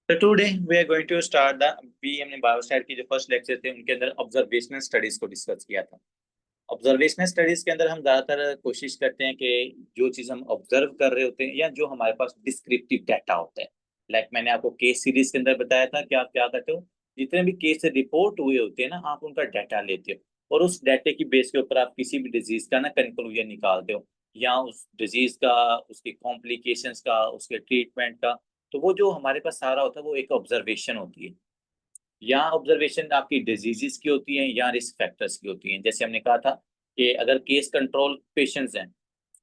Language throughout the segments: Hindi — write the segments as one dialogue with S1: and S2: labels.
S1: तो today we are going to start the B हमने बायोस्टैट की जो फर्स्ट लेक्चर थे उनके अंदर ऑब्जर्वेशनल स्टडीज को डिस्कस किया था। ऑब्जर्वेशनल स्टडीज के अंदर हम ज्यादातर कोशिश करते हैं कि जो चीज हम ऑब्जर्व कर रहे होते हैं या जो हमारे पास डिस्क्रिप्टिव डाटा होता है, लाइक मैंने आपको केस सीरीज के अंदर बताया था कि आप क्या करते हो, जितने भी केस से रिपोर्ट हुए होते हैं ना, आप उनका डाटा लेते हो और उस डाटे की बेस के ऊपर आप किसी भी डिजीज का ना कंक्लूजन निकालते हो, या उस डिजीज का, उसकी कॉम्प्लिकेशंस का, उसके ट्रीटमेंट का। तो वो जो हमारे पास सारा होता है वो एक ऑब्जर्वेशन होती है। या ऑब्जर्वेशन आपकी डिजीजेस की होती है या रिस्क फैक्टर्स की होती हैं। जैसे हमने कहा था कि अगर केस कंट्रोल पेशेंट्स हैं,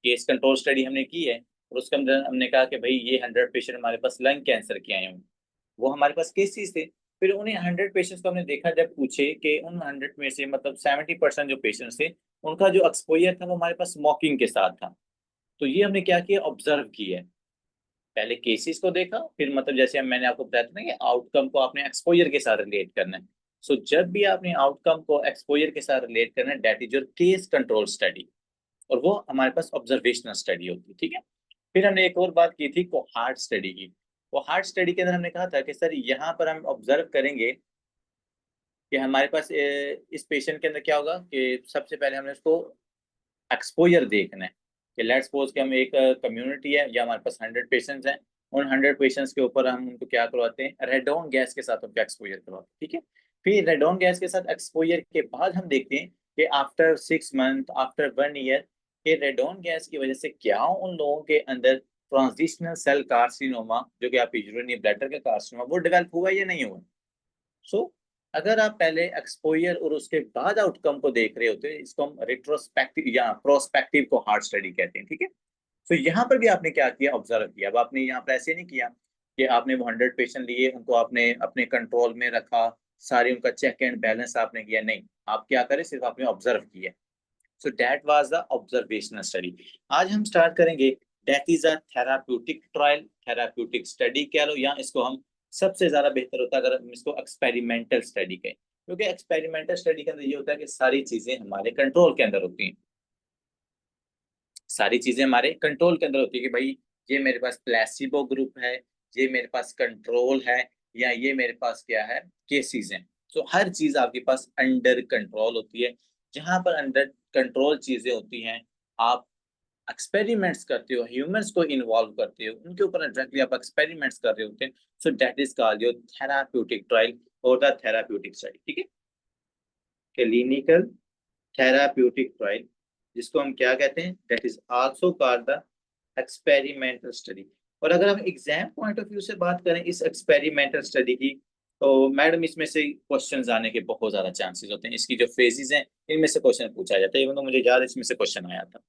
S1: केस कंट्रोल स्टडी हमने की है और उसके अंदर हमने कहा कि भाई ये 100 पेशेंट हमारे पास लंग कैंसर के आए हैं, वो हमारे पास केसेस थे। फिर उन्हें 100 पेशेंट्स को हमने देखा, जब पूछे कि उन 100 में से मतलब 70% जो पेशेंट्स थे उनका जो एक्सपोजर था वो हमारे पास स्मोकिंग के साथ था। तो ये हमने क्या किया, ऑब्जर्व किया है। पहले केसेस को देखा, फिर मतलब जैसे मैंने आपको बताया था ना कि आउटकम को आपने एक्सपोजर के साथ रिलेट करना है। सो जब भी आपने आउटकम को एक्सपोजर के साथ रिलेट करना है, that is your case control study, और वो हमारे पास ऑब्जर्वेशनल स्टडी होती है। ठीक है। फिर हमने एक और बात की थी कोहार्ट स्टडी की। कोहार्ट स्टडी के अंदर हमने कहा था कि सर यहाँ पर हम ऑब्जर्व करेंगे कि हमारे पास इस पेशेंट के अंदर क्या होगा कि सबसे पहले हमने उसको एक्सपोजर देखना है कि लेट्स सपोज कि हम एक कम्युनिटी है या हमारे पास 100 पेशेंट्स हैं। उन 100 पेशेंट्स के ऊपर हम उनको क्या करवाते हैं, रेडोन गैस के साथ उनको एक्सपोजर करवाते हैं। ठीक है। फिर रेडोन गैस के साथ एक्सपोजर के बाद हम देखते हैं कि आफ्टर 6 मंथ, आफ्टर 1 ईयर, के रेडोन गैस की वजह से क्या उन लोगों के अंदर ट्रांजिशनल सेल कार्सिनोमा, जो कि आप यूरिनरी ब्लैडर का कार्सिनोमा, वो डेवलप हुआ या नहीं हुआ। सो अगर आप पहले एक्सपोजर और उसके बाद आउटकम को देख रहे होते हैं, इसको हम रिट्रोस्पेक्टिव या प्रोस्पेक्टिव को हार्ट स्टडी कहते हैं। ठीक है। तो यहाँ पर भी आपने क्या किया, ऑब्जर्व किया। अब आपने यहाँ पर ऐसे नहीं किया कि आपने वो 100 पेशेंट लिए, उनको आपने अपने कंट्रोल में रखा, सारी उनका चेक एंड बैलेंस आपने किया, नहीं। आप क्या करें, सिर्फ आपने ऑब्जर्व किया। So that was the observational study. आज हम स्टार्ट करेंगे, that is a therapeutic trial, therapeutic study कह लो, या इसको हम सबसे ज्यादा बेहतर होता है अगर हम इसको एक्सपेरिमेंटल स्टडी कहें, क्योंकि एक्सपेरिमेंटल स्टडी के अंदर ये होता है कि सारी चीजें हमारे कंट्रोल के अंदर होती हैं। सारी चीजें हमारे कंट्रोल के अंदर होती है कि भाई ये मेरे पास प्लेसिबो ग्रुप है, ये मेरे पास कंट्रोल है, या ये मेरे पास क्या है, केसेस हैं। तो हर चीज आपके पास अंडर कंट्रोल होती है। जहां पर अंडर कंट्रोल चीजें होती हैं, आप एक्सपेरिमेंट्स करते हो, ह्यूमंस को इन्वॉल्व करते हो, उनके ऊपर डायरेक्टली आप एक्सपेरिमेंट्स कर रहे होते हैं। So that is called your therapeutic trial और द थेराप्यूटिक स्टडी। ठीक है। क्लिनिकल थेराप्यूटिक ट्रायल, जिसको हम क्या कहते हैं, that is also called the experimental study. और अगर हम एग्जाम पॉइंट ऑफ व्यू से बात करें इस एक्सपेरिमेंटल स्टडी की, तो मैडम इसमें से क्वेश्चंस आने के बहुत ज्यादा चांसेस होते हैं। इसकी जो फेजेस हैं इनमें से क्वेश्चन पूछा जाता है, इवन तो मुझे याद है इसमें से क्वेश्चन आया था।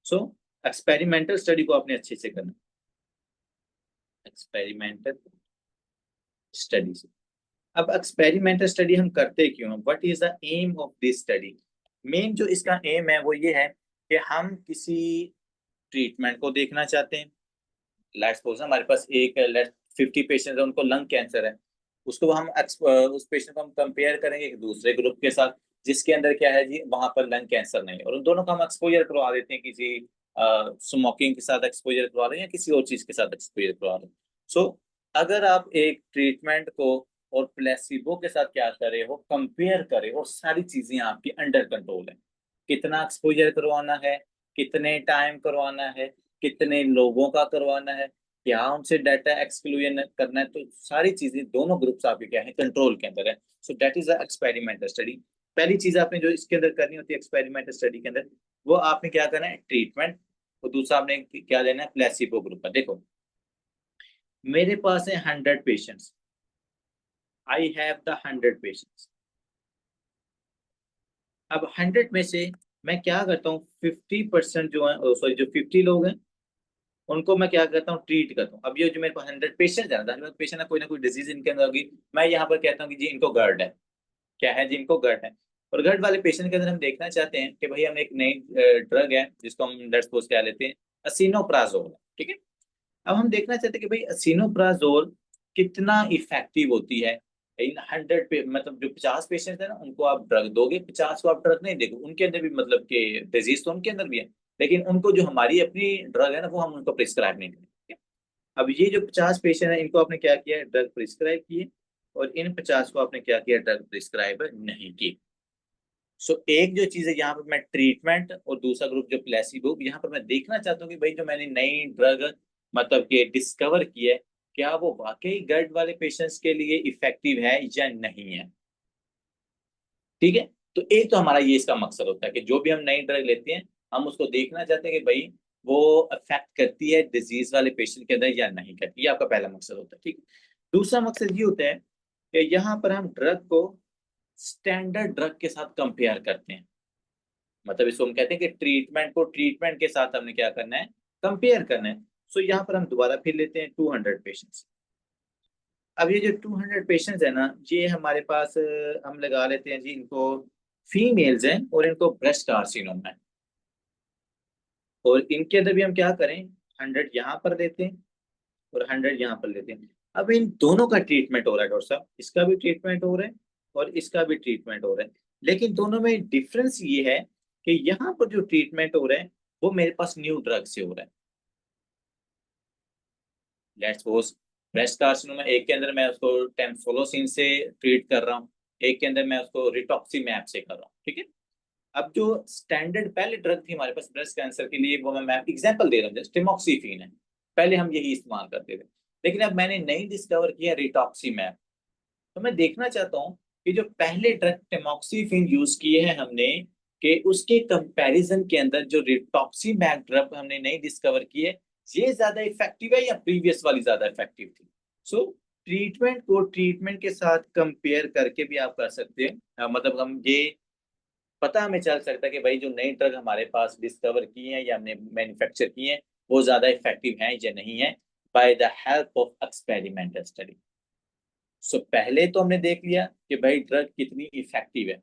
S1: सो एक्सपेरिमेंटल स्टडी को आपने अच्छे से करना। Experimental studies. अब एक्सपेरिमेंटल स्टडी हम करते क्यों हैं, what is the aim of this study. Main जो इसका एम है वो ये है कि हम किसी ट्रीटमेंट को देखना चाहते हैं। लेट्स सपोज हमारे पास एक लेट 50 पेशेंट है, उनको लंग कैंसर है। उसको हम उस पेशेंट को हम कंपेयर करेंगे एक दूसरे ग्रुप के साथ, जिसके अंदर क्या है जी, वहां पर लंग कैंसर नहीं है, और उन दोनों का हम एक्सपोजर करवा देते हैं, किसी स्मोकिंग के साथ एक्सपोजर करवा रहे हैं या किसी और चीज के साथ एक्सपोजर करवा रहे हैं। सो अगर आप एक ट्रीटमेंट को और प्लेसिबो के साथ क्या करे हो, कंपेयर करे, और सारी चीजें आपकी अंडर कंट्रोल है। कितना एक्सपोजर करवाना है, कितने टाइम करवाना है, कितने लोगों का करवाना है, क्या उनसे डाटा एक्सक्लूजन करना है, तो सारी चीजें दोनों ग्रुप्स आपके क्या है, कंट्रोल के अंदर है। सो that is the experimental study. पहली चीज आपने जो इसके अंदर करनी होती है एक्सपेरिमेंटल स्टडी के अंदर, वो आपने क्या करना है, ट्रीटमेंट। और दूसरा आपने क्या लेना है, प्लेसिबो ग्रुप पर। देखो मेरे पास है 100 patients, I have the 100 patients. अब 100 में से मैं क्या करता हूँ, 50% जो है, सॉरी जो 50 लोग हैं उनको मैं क्या करता हूँ, ट्रीट करता हूँ। अब ये जो मेरे पास 100 पेशेंट है, 10 पेशेंट है, कोई ना कोई डिजीज इनके अंदर होगी, मैं यहाँ पर कहता हूँ कि जी इनको गर्ड है। क्या है जी, इनको गर्ड है। और गर्ड वाले पेशेंट के अंदर हम देखना चाहते हैं कि भाई हम एक नई ड्रग है जिसको हम लेट्स सपोज क्या लेते हैं, असिनोप्राजोल। ठीक है। अब हम देखना चाहते हैं कि भाई असिनोप्राजोल कितना इफेक्टिव होती है इन 100 पे, मतलब जो 50 पेशेंट है ना उनको आप ड्रग दोगे, 50 को आप ड्रग नहीं देखो, उनके अंदर भी मतलब कि डिजीज तो उनके अंदर भी है, लेकिन उनको जो हमारी अपनी ड्रग है ना वो हम उनको प्रिस्क्राइब नहीं करेंगे। अब ये जो 50 पेशेंट है इनको आपने क्या किया, ड्रग प्रिस्क्राइब किए, और इन 50 को आपने क्या किया, ड्रग प्रिस्क्राइब नहीं की। सो एक जो चीज है यहाँ पर मैं ट्रीटमेंट, और दूसरा ग्रुप जो प्लेसिबो, यहाँ पर मैं देखना चाहता हूँ कि भाई जो मैंने नई ड्रग मतलब कि डिस्कवर की है, क्या वो वाकई गर्ड वाले पेशेंट्स के लिए इफेक्टिव है या नहीं है। ठीक है, तो एक तो हमारा ये इसका मकसद होता है कि जो भी हम नई ड्रग लेते हैं, हम उसको देखना चाहते हैं कि भाई वो अफेक्ट करती है डिजीज वाले पेशेंट के अंदर या नहीं करती, ये आपका पहला मकसद होता है। ठीक है, दूसरा मकसद ये होता है कि यहाँ पर हम ड्रग को स्टैंडर्ड ड्रग के साथ कंपेयर करते हैं। मतलब इसको हम कहते हैं कि ट्रीटमेंट को ट्रीटमेंट के साथ हमने क्या करना है, कंपेयर करना है। सो यहाँ पर हम दोबारा फिर लेते हैं 200 पेशेंट्स। अब ये जो 200 पेशेंट्स है ना, ये हमारे पास हम लगा लेते हैं जी इनको, फीमेल्स हैं और इनको ब्रेस्ट कार्सिनोम है, और इनके अंदर भी हम क्या करें, 100 यहाँ पर लेते हैं और 100 यहाँ पर लेते हैं। अब इन दोनों का ट्रीटमेंट हो रहा है डॉक्टर साहब, इसका भी ट्रीटमेंट हो रहा है और इसका भी ट्रीटमेंट हो रहा है, लेकिन दोनों में डिफरेंस ये है कि यहाँ पर जो ट्रीटमेंट हो रहा है वो मेरे पास न्यू ड्रग से हो रहा है। लेट्स सपोज ब्रेस्ट कार्सिनोमा, एक के अंदर मैं उसको टेम्सोलोसिन से ट्रीट कर रहा हूँ, एक के अंदर मैं उसको रिटॉक्सीमैब से कर रहा हूँ। ठीक है, अब जो स्टैंडर्ड पहले ड्रग थी हमारे पास ब्रेस्ट कैंसर के लिए, वो मैं एग्जांपल दे रहा हूँ, जस्ट टिमोक्सिफिन है, पहले हम यही इस्तेमाल करते थे, लेकिन अब मैंने नई डिस्कवर किया रिटॉक्सीमैब। तो मैं देखना चाहता हूँ कि जो पहले ड्रग टिमोक्सिफिन यूज किए हैं हमने, कि उसके कंपैरिजन के अंदर जो रिटॉक्सीमैब ड्रग हमने नई डिस्कवर की है, ये ज्यादा इफेक्टिव है या प्रीवियस वाली ज्यादा इफेक्टिव थी। सो ट्रीटमेंट को ट्रीटमेंट के साथ कंपेयर करके भी आप कर सकते हैं। मतलब हम ये पता हमें चल सकता है कि भाई जो नई ड्रग हमारे पास डिस्कवर की है या हमने मैन्युफैक्चर की है, वो ज्यादा इफेक्टिव है या नहीं है, by the help of experimental study. So पहले तो हमने देख लिया कि भाई ड्रग कितनी इफेक्टिव है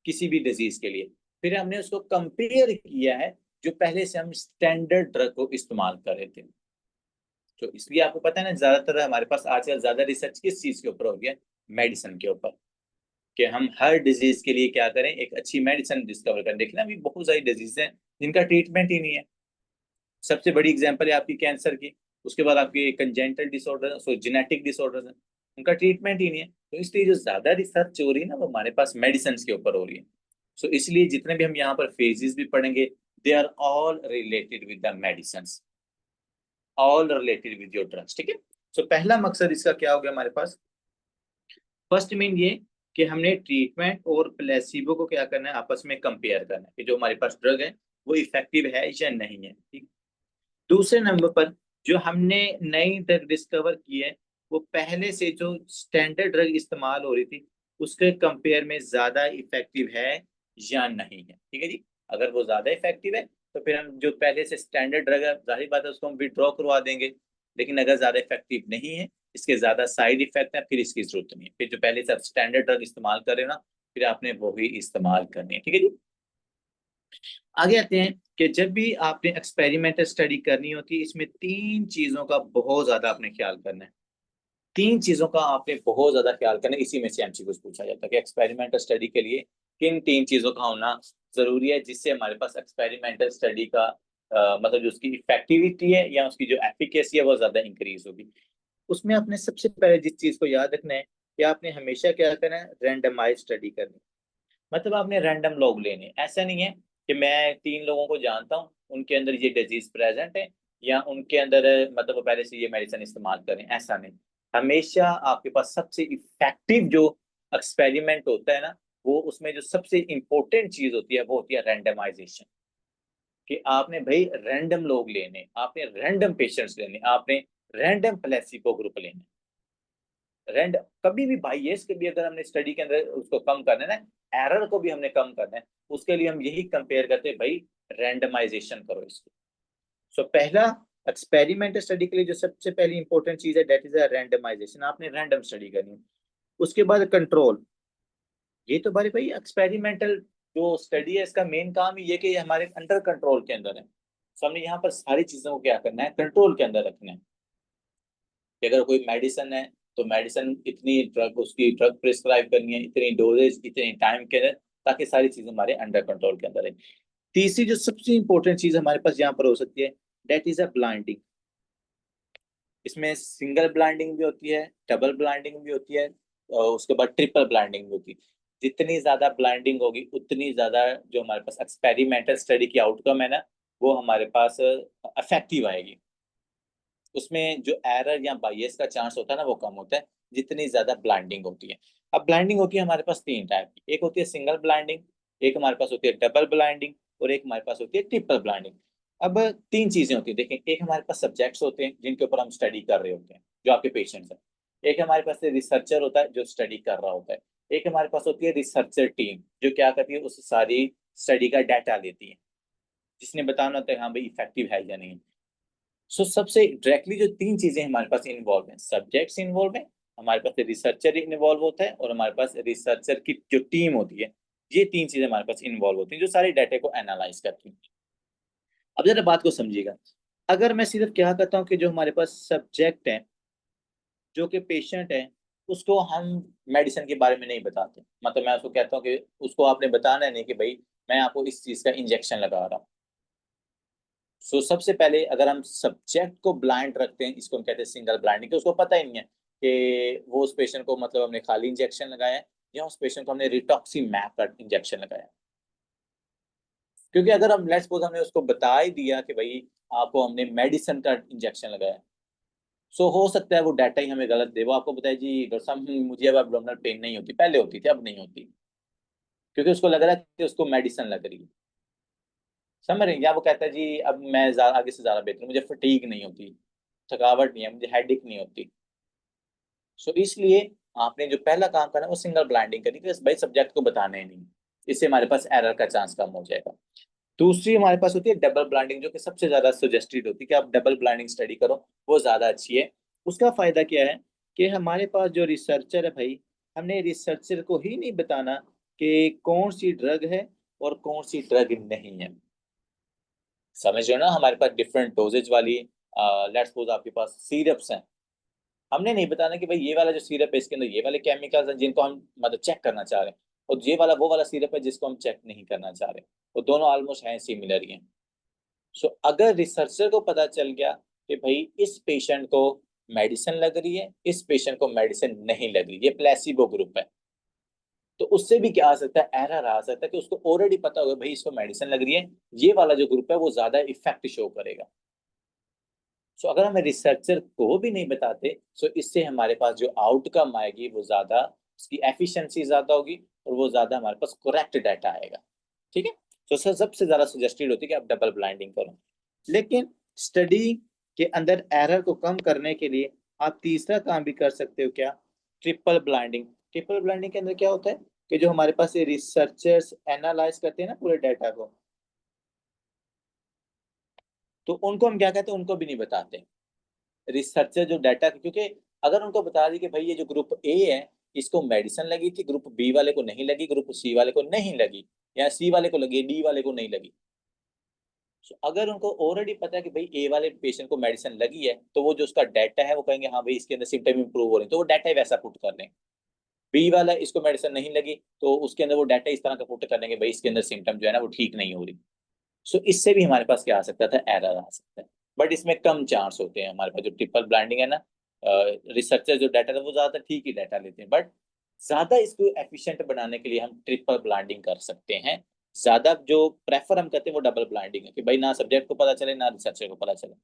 S1: किसी भी डिजीज के लिए, फिर हमने उसको कंपेयर किया है जो पहले से हम स्टैंडर्ड ड्रग को इस्तेमाल कर रहे थे। तो इसलिए आपको पता है ना, ज्यादातर हमारे पास आजकल ज्यादा रिसर्च किस चीज के ऊपर हो गया, मेडिसिन के ऊपर, कि हम हर डिजीज के लिए क्या करें, एक अच्छी मेडिसिन डिस्कवर करें। देखना अभी बहुत सारी डिजीज हैं जिनका ट्रीटमेंट ही नहीं है। सबसे बड़ी एग्जांपल है आपकी कैंसर की, उसके बाद आपके कंजेंटल डिसऑर्डर, सो जेनेटिक डिसऑर्डर है, उनका ट्रीटमेंट ही नहीं है। तो इसलिए जो ज्यादा रिसर्च हो रही है ना, वो हमारे पास मेडिसिन के ऊपर हो रही है। सो इसलिए जितने भी हम यहाँ पर फेजेस भी पढ़ेंगे, they are all related with the medicine, all related with your drugs. ठीक है, सो पहला मकसद इसका क्या हो गया हमारे पास, फर्स्ट मीन ये कि हमने ट्रीटमेंट और प्लेसिबो को क्या करना है, आपस में कंपेयर करना है कि जो हमारे पास ड्रग है वो इफेक्टिव है या नहीं है। ठीक, दूसरे नंबर पर जो हमने नई ड्रग डिस्कवर की है, वो पहले से जो स्टैंडर्ड ड्रग इस्तेमाल हो रही थी उसके कंपेयर में ज्यादा इफेक्टिव है या नहीं है। ठीक है जी, अगर वो ज्यादा इफेक्टिव है तो फिर हम जो पहले से स्टैंडर्ड ड्रग है, जाहिर बात है उसको हम विड्रॉ करवा देंगे, लेकिन अगर ज्यादा इफेक्टिव नहीं है, इसके ज्यादा साइड इफेक्ट है, फिर इसकी जरूरत नहीं है, फिर जो पहले से आप स्टैंडर्ड ड्रग इस्तेमाल कर रहे हो ना, फिर आपने वो ही इस्तेमाल करनी है। ठीक है जी, आगे आते हैं कि जब भी आपने एक्सपेरिमेंटल स्टडी करनी होती है, इसमें तीन चीजों का बहुत ज्यादा आपने ख्याल करना है। तीन चीजों का आपने बहुत ज्यादा ख्याल करना है, इसी में से एमसीक्यू पूछा जाता है कि एक्सपेरिमेंटल स्टडी के लिए किन तीन चीजों का होना जरूरी है, जिससे हमारे पास एक्सपेरिमेंटल स्टडी का मतलब जो उसकी इफेक्टिविटी है या उसकी जो एफिकेसी है वो ज्यादा इंक्रीज होगी। उसमें आपने सबसे पहले जिस चीज को याद रखना है कि आपने हमेशा क्या करना है, रैंडमाइज स्टडी करनी। मतलब आपने रैंडम लोग लेने, ऐसा नहीं है कि मैं 3 लोगों को जानता हूँ उनके अंदर ये डिजीज प्रेजेंट है या उनके अंदर मतलब वो पहले से ये मेडिसिन इस्तेमाल करें, ऐसा नहीं। हमेशा आपके पास सबसे इफेक्टिव जो एक्सपेरिमेंट होता है ना, वो उसमें जो सबसे इंपॉर्टेंट चीज होती है वो होती है रैंडमाइजेशन। कि आपने भाई रैंडम लोग लेने, आपने रैंडम पेशेंट्स लेने, आपने रैंडम प्लेसिबो ग्रुप लेने। रेंड कभी भी बाइएस के भी अगर हमने स्टडी के अंदर उसको कम करना है ना, एरर को भी हमने कम करना है, उसके लिए हम यही कंपेयर करते हैं भाई, रैंडमाइजेशन करो इसको। सो पहला एक्सपेरिमेंटल स्टडी के लिए जो सबसे पहली इंपॉर्टेंट चीज है, दैट इज अ रैंडमाइजेशन, आपने रैंडम स्टडी करनी है। उसके बाद कंट्रोल, ये तो बारे भाई एक्सपेरिमेंटल जो स्टडी है इसका मेन काम ही ये कि ये हमारे अंडर कंट्रोल के अंदर है। सो हमने यहाँ पर सारी चीजों को क्या करना है, कंट्रोल के अंदर रखना है। कि अगर कोई मेडिसिन है तो मेडिसिन इतनी ड्रग, उसकी ड्रग प्रिस्क्राइब करनी है, इतनी डोजेज, इतने टाइम के अंदर, ताकि सारी चीजें हमारे अंडर कंट्रोल के अंदर है। तीसरी जो सबसे इंपॉर्टेंट चीज हमारे पास यहाँ पर हो सकती है, डेट इज अ ब्लाइंडिंग। इसमें सिंगल ब्लाइंडिंग भी होती है, डबल ब्लाइंडिंग भी होती है, और उसके बाद ट्रिपल ब्लाइंडिंग भी होती है। जितनी ज्यादा ब्लाइंडिंग होगी उतनी ज्यादा जो हमारे पास एक्सपेरिमेंटल स्टडी की आउटकम है ना, वो हमारे पास इफेक्टिव आएगी। उसमें जो एरर या बायस का चांस होता है ना, वो कम होता है जितनी ज्यादा ब्लाइंडिंग होती है। अब ब्लाइंडिंग होती है हमारे पास तीन टाइप की, एक होती है सिंगल ब्लाइंडिंग, एक हमारे पास होती है डबल ब्लाइंडिंग, और एक हमारे पास होती है ट्रिपल ब्लाइंडिंग। अब तीन चीजें होती है, देखें, एक हमारे पास सब्जेक्ट्स होते हैं जिनके ऊपर हम स्टडी कर रहे होते हैं, जो आपके पेशेंट्स हैं। एक हमारे पास रिसर्चर होता है जो स्टडी कर रहा होता है। एक हमारे पास होती है रिसर्चर टीम, जो क्या करती है, उस सारी स्टडी का डाटा लेती है, जिसने बताना होता है हाँ भाई इफेक्टिव है या नहीं। सो सबसे डायरेक्टली जो तीन चीजें हमारे पास इन्वॉल्व हैं, सब्जेक्ट्स इन्वॉल्व है, हमारे पास रिसर्चर इन्वॉल्व होता है, और हमारे पास रिसर्चर की जो टीम होती है, ये तीन चीजें हमारे पास इन्वॉल्व होती हैं जो सारे डाटा को एनालाइज करती हैं। अब जरा बात को समझिएगा, अगर मैं सिर्फ क्या कहता हूँ कि जो हमारे पास सब्जेक्ट है, जो कि पेशेंट है, उसको हम मेडिसिन के बारे में नहीं बताते, मतलब मैं उसको कहता हूँ कि उसको आपने बताना नहीं कि भाई मैं आपको इस चीज का इंजेक्शन लगा रहा हूँ। सो सबसे पहले अगर हम सब्जेक्ट को ब्लाइंड रखते हैं, इसको हम कहते हैं सिंगल ब्लाइंडिंग, कि उसको पता ही नहीं है कि वो उस पेशेंट को मतलब हमने खाली इंजेक्शन लगाया है या उस पेशेंट को हमने रिटॉक्सीमैब का इंजेक्शन लगाया है। क्योंकि अगर हम लेट्स सपोज हमने उसको बता ही दिया कि भाई आपको हमने मेडिसिन का इंजेक्शन लगाया, सो हो सकता है वो डाटा ही हमें गलत दे, वो आपको बताए जी डॉक्टर साहब मुझे अब एब्डोमिनल पेन नहीं होती, पहले होती थी अब नहीं होती, क्योंकि उसको लग रहा है कि उसको मेडिसिन लग रही है। समझ रहे हैं? या वो कहता है जी अब मैं आगे से ज्यादा बेहतर हूं, मुझे फटीग नहीं होती, थकावट नहीं है, मुझे हेडेक नहीं होती। सो इसलिए आपने जो पहला काम करना है वो सिंगल ब्लाइंडिंग करनी है, भाई सब्जेक्ट को बताना ही नहीं। इससे हमारे पास एरर का चांस कम हो जाएगा। दूसरी हमारे पास होती है डबल ब्लाइंडिंग, जो कि सबसे ज्यादा सजेस्टेड होती है कि आप डबल ब्लाइंडिंग स्टडी करो, वो ज्यादा अच्छी है। उसका फायदा क्या है कि हमारे पास जो रिसर्चर है भाई, हमने रिसर्चर को ही नहीं बताना कि कौन सी ड्रग है और कौन सी ड्रग नहीं है। समझ रहे हो ना, हमारे पास डिफरेंट डोजेज वाली लेट्स सपोज आपके पास सीरप्स हैं, हमने नहीं बताना कि भाई ये वाला जो सिरप है इसके अंदर ये वाले केमिकल्स हैं जिनको हम मतलब चेक करना चाह रहे हैं, और ये वाला वो वाला सिरप है जिसको हम चेक नहीं करना चाह रहे, वो दोनों ऑलमोस्ट हैं सिमिलर ही हैं। सो अगर रिसर्चर को पता चल गया कि भाई इस पेशेंट को मेडिसिन लग रही है, इस पेशेंट को मेडिसिन नहीं लग रही, ये प्लेसिबो ग्रुप है, तो उससे भी क्या आ सकता है, एरर आ सकता है कि उसको ऑलरेडी पता होगा भाई इसको मेडिसिन लग रही है, ये वाला जो ग्रुप है वो ज्यादा इफेक्ट शो करेगा। सो अगर हम रिसर्चर को भी नहीं बताते, सो इससे हमारे पास जो आउटकम आएगी वो ज्यादा, उसकी एफिशिएंसी ज्यादा होगी, और वो ज्यादा हमारे पास करेक्ट डाटा आएगा। ठीक है। तो सर सबसे ज्यादा सजेस्टेड होती है कि आप डबल ब्लाइंडिंग करो, लेकिन स्टडी के अंदर एरर को कम करने के लिए आप तीसरा काम भी कर सकते हो, क्या, ट्रिपल ब्लाइंडिंग। ट्रिपल ब्लाइंडिंग के अंदर क्या होता है कि जो हमारे पास ये रिसर्चर्स एनालाइज करते हैं ना पूरे डाटा को, तो उनको हम क्या कहते हैं, उनको भी नहीं बताते रिसर्चर जो डाटा, क्योंकि अगर उनको बता दी कि भाई ये जो ग्रुप ए है इसको मेडिसिन लगी थी, ग्रुप बी वाले को नहीं लगी, ग्रुप सी वाले को नहीं लगी, या सी वाले को लगी डी वाले को नहीं लगी। So, अगर उनको ऑलरेडी पता है कि भाई ए वाले पेशेंट को मेडिसिन लगी है, तो वो जो उसका डाटा है वो कहेंगे हाँ भाई इसके अंदर सिम्टम इंप्रूव हो रहे हैं, तो वो डाटा ही वैसा पुट कर दें। बी वाला इसको मेडिसिन नहीं लगी, तो उसके अंदर वो डाटा इस तरह का पुट कर देंगे भाई इसके अंदर सिम्टम जो है ना वो ठीक नहीं हो रही। सो इससे भी हमारे पास क्या आ सकता था, एरर आ सकता है। बट इसमें कम चांस होते हैं, हमारे पास जो ट्रिपल ब्लाइंडिंग है ना, रिसर्चर जो डाटा है वो ज्यादा ठीक ही डाटा लेते हैं, बट ज्यादा इसको एफिशिएंट बनाने के लिए हम ट्रिपल ब्लाइंडिंग कर सकते हैं। ज्यादा जो प्रेफर हम करते हैं वो डबल ब्लाइंडिंग है, कि भाई ना सब्जेक्ट को पता चले ना रिसर्चर को पता चले,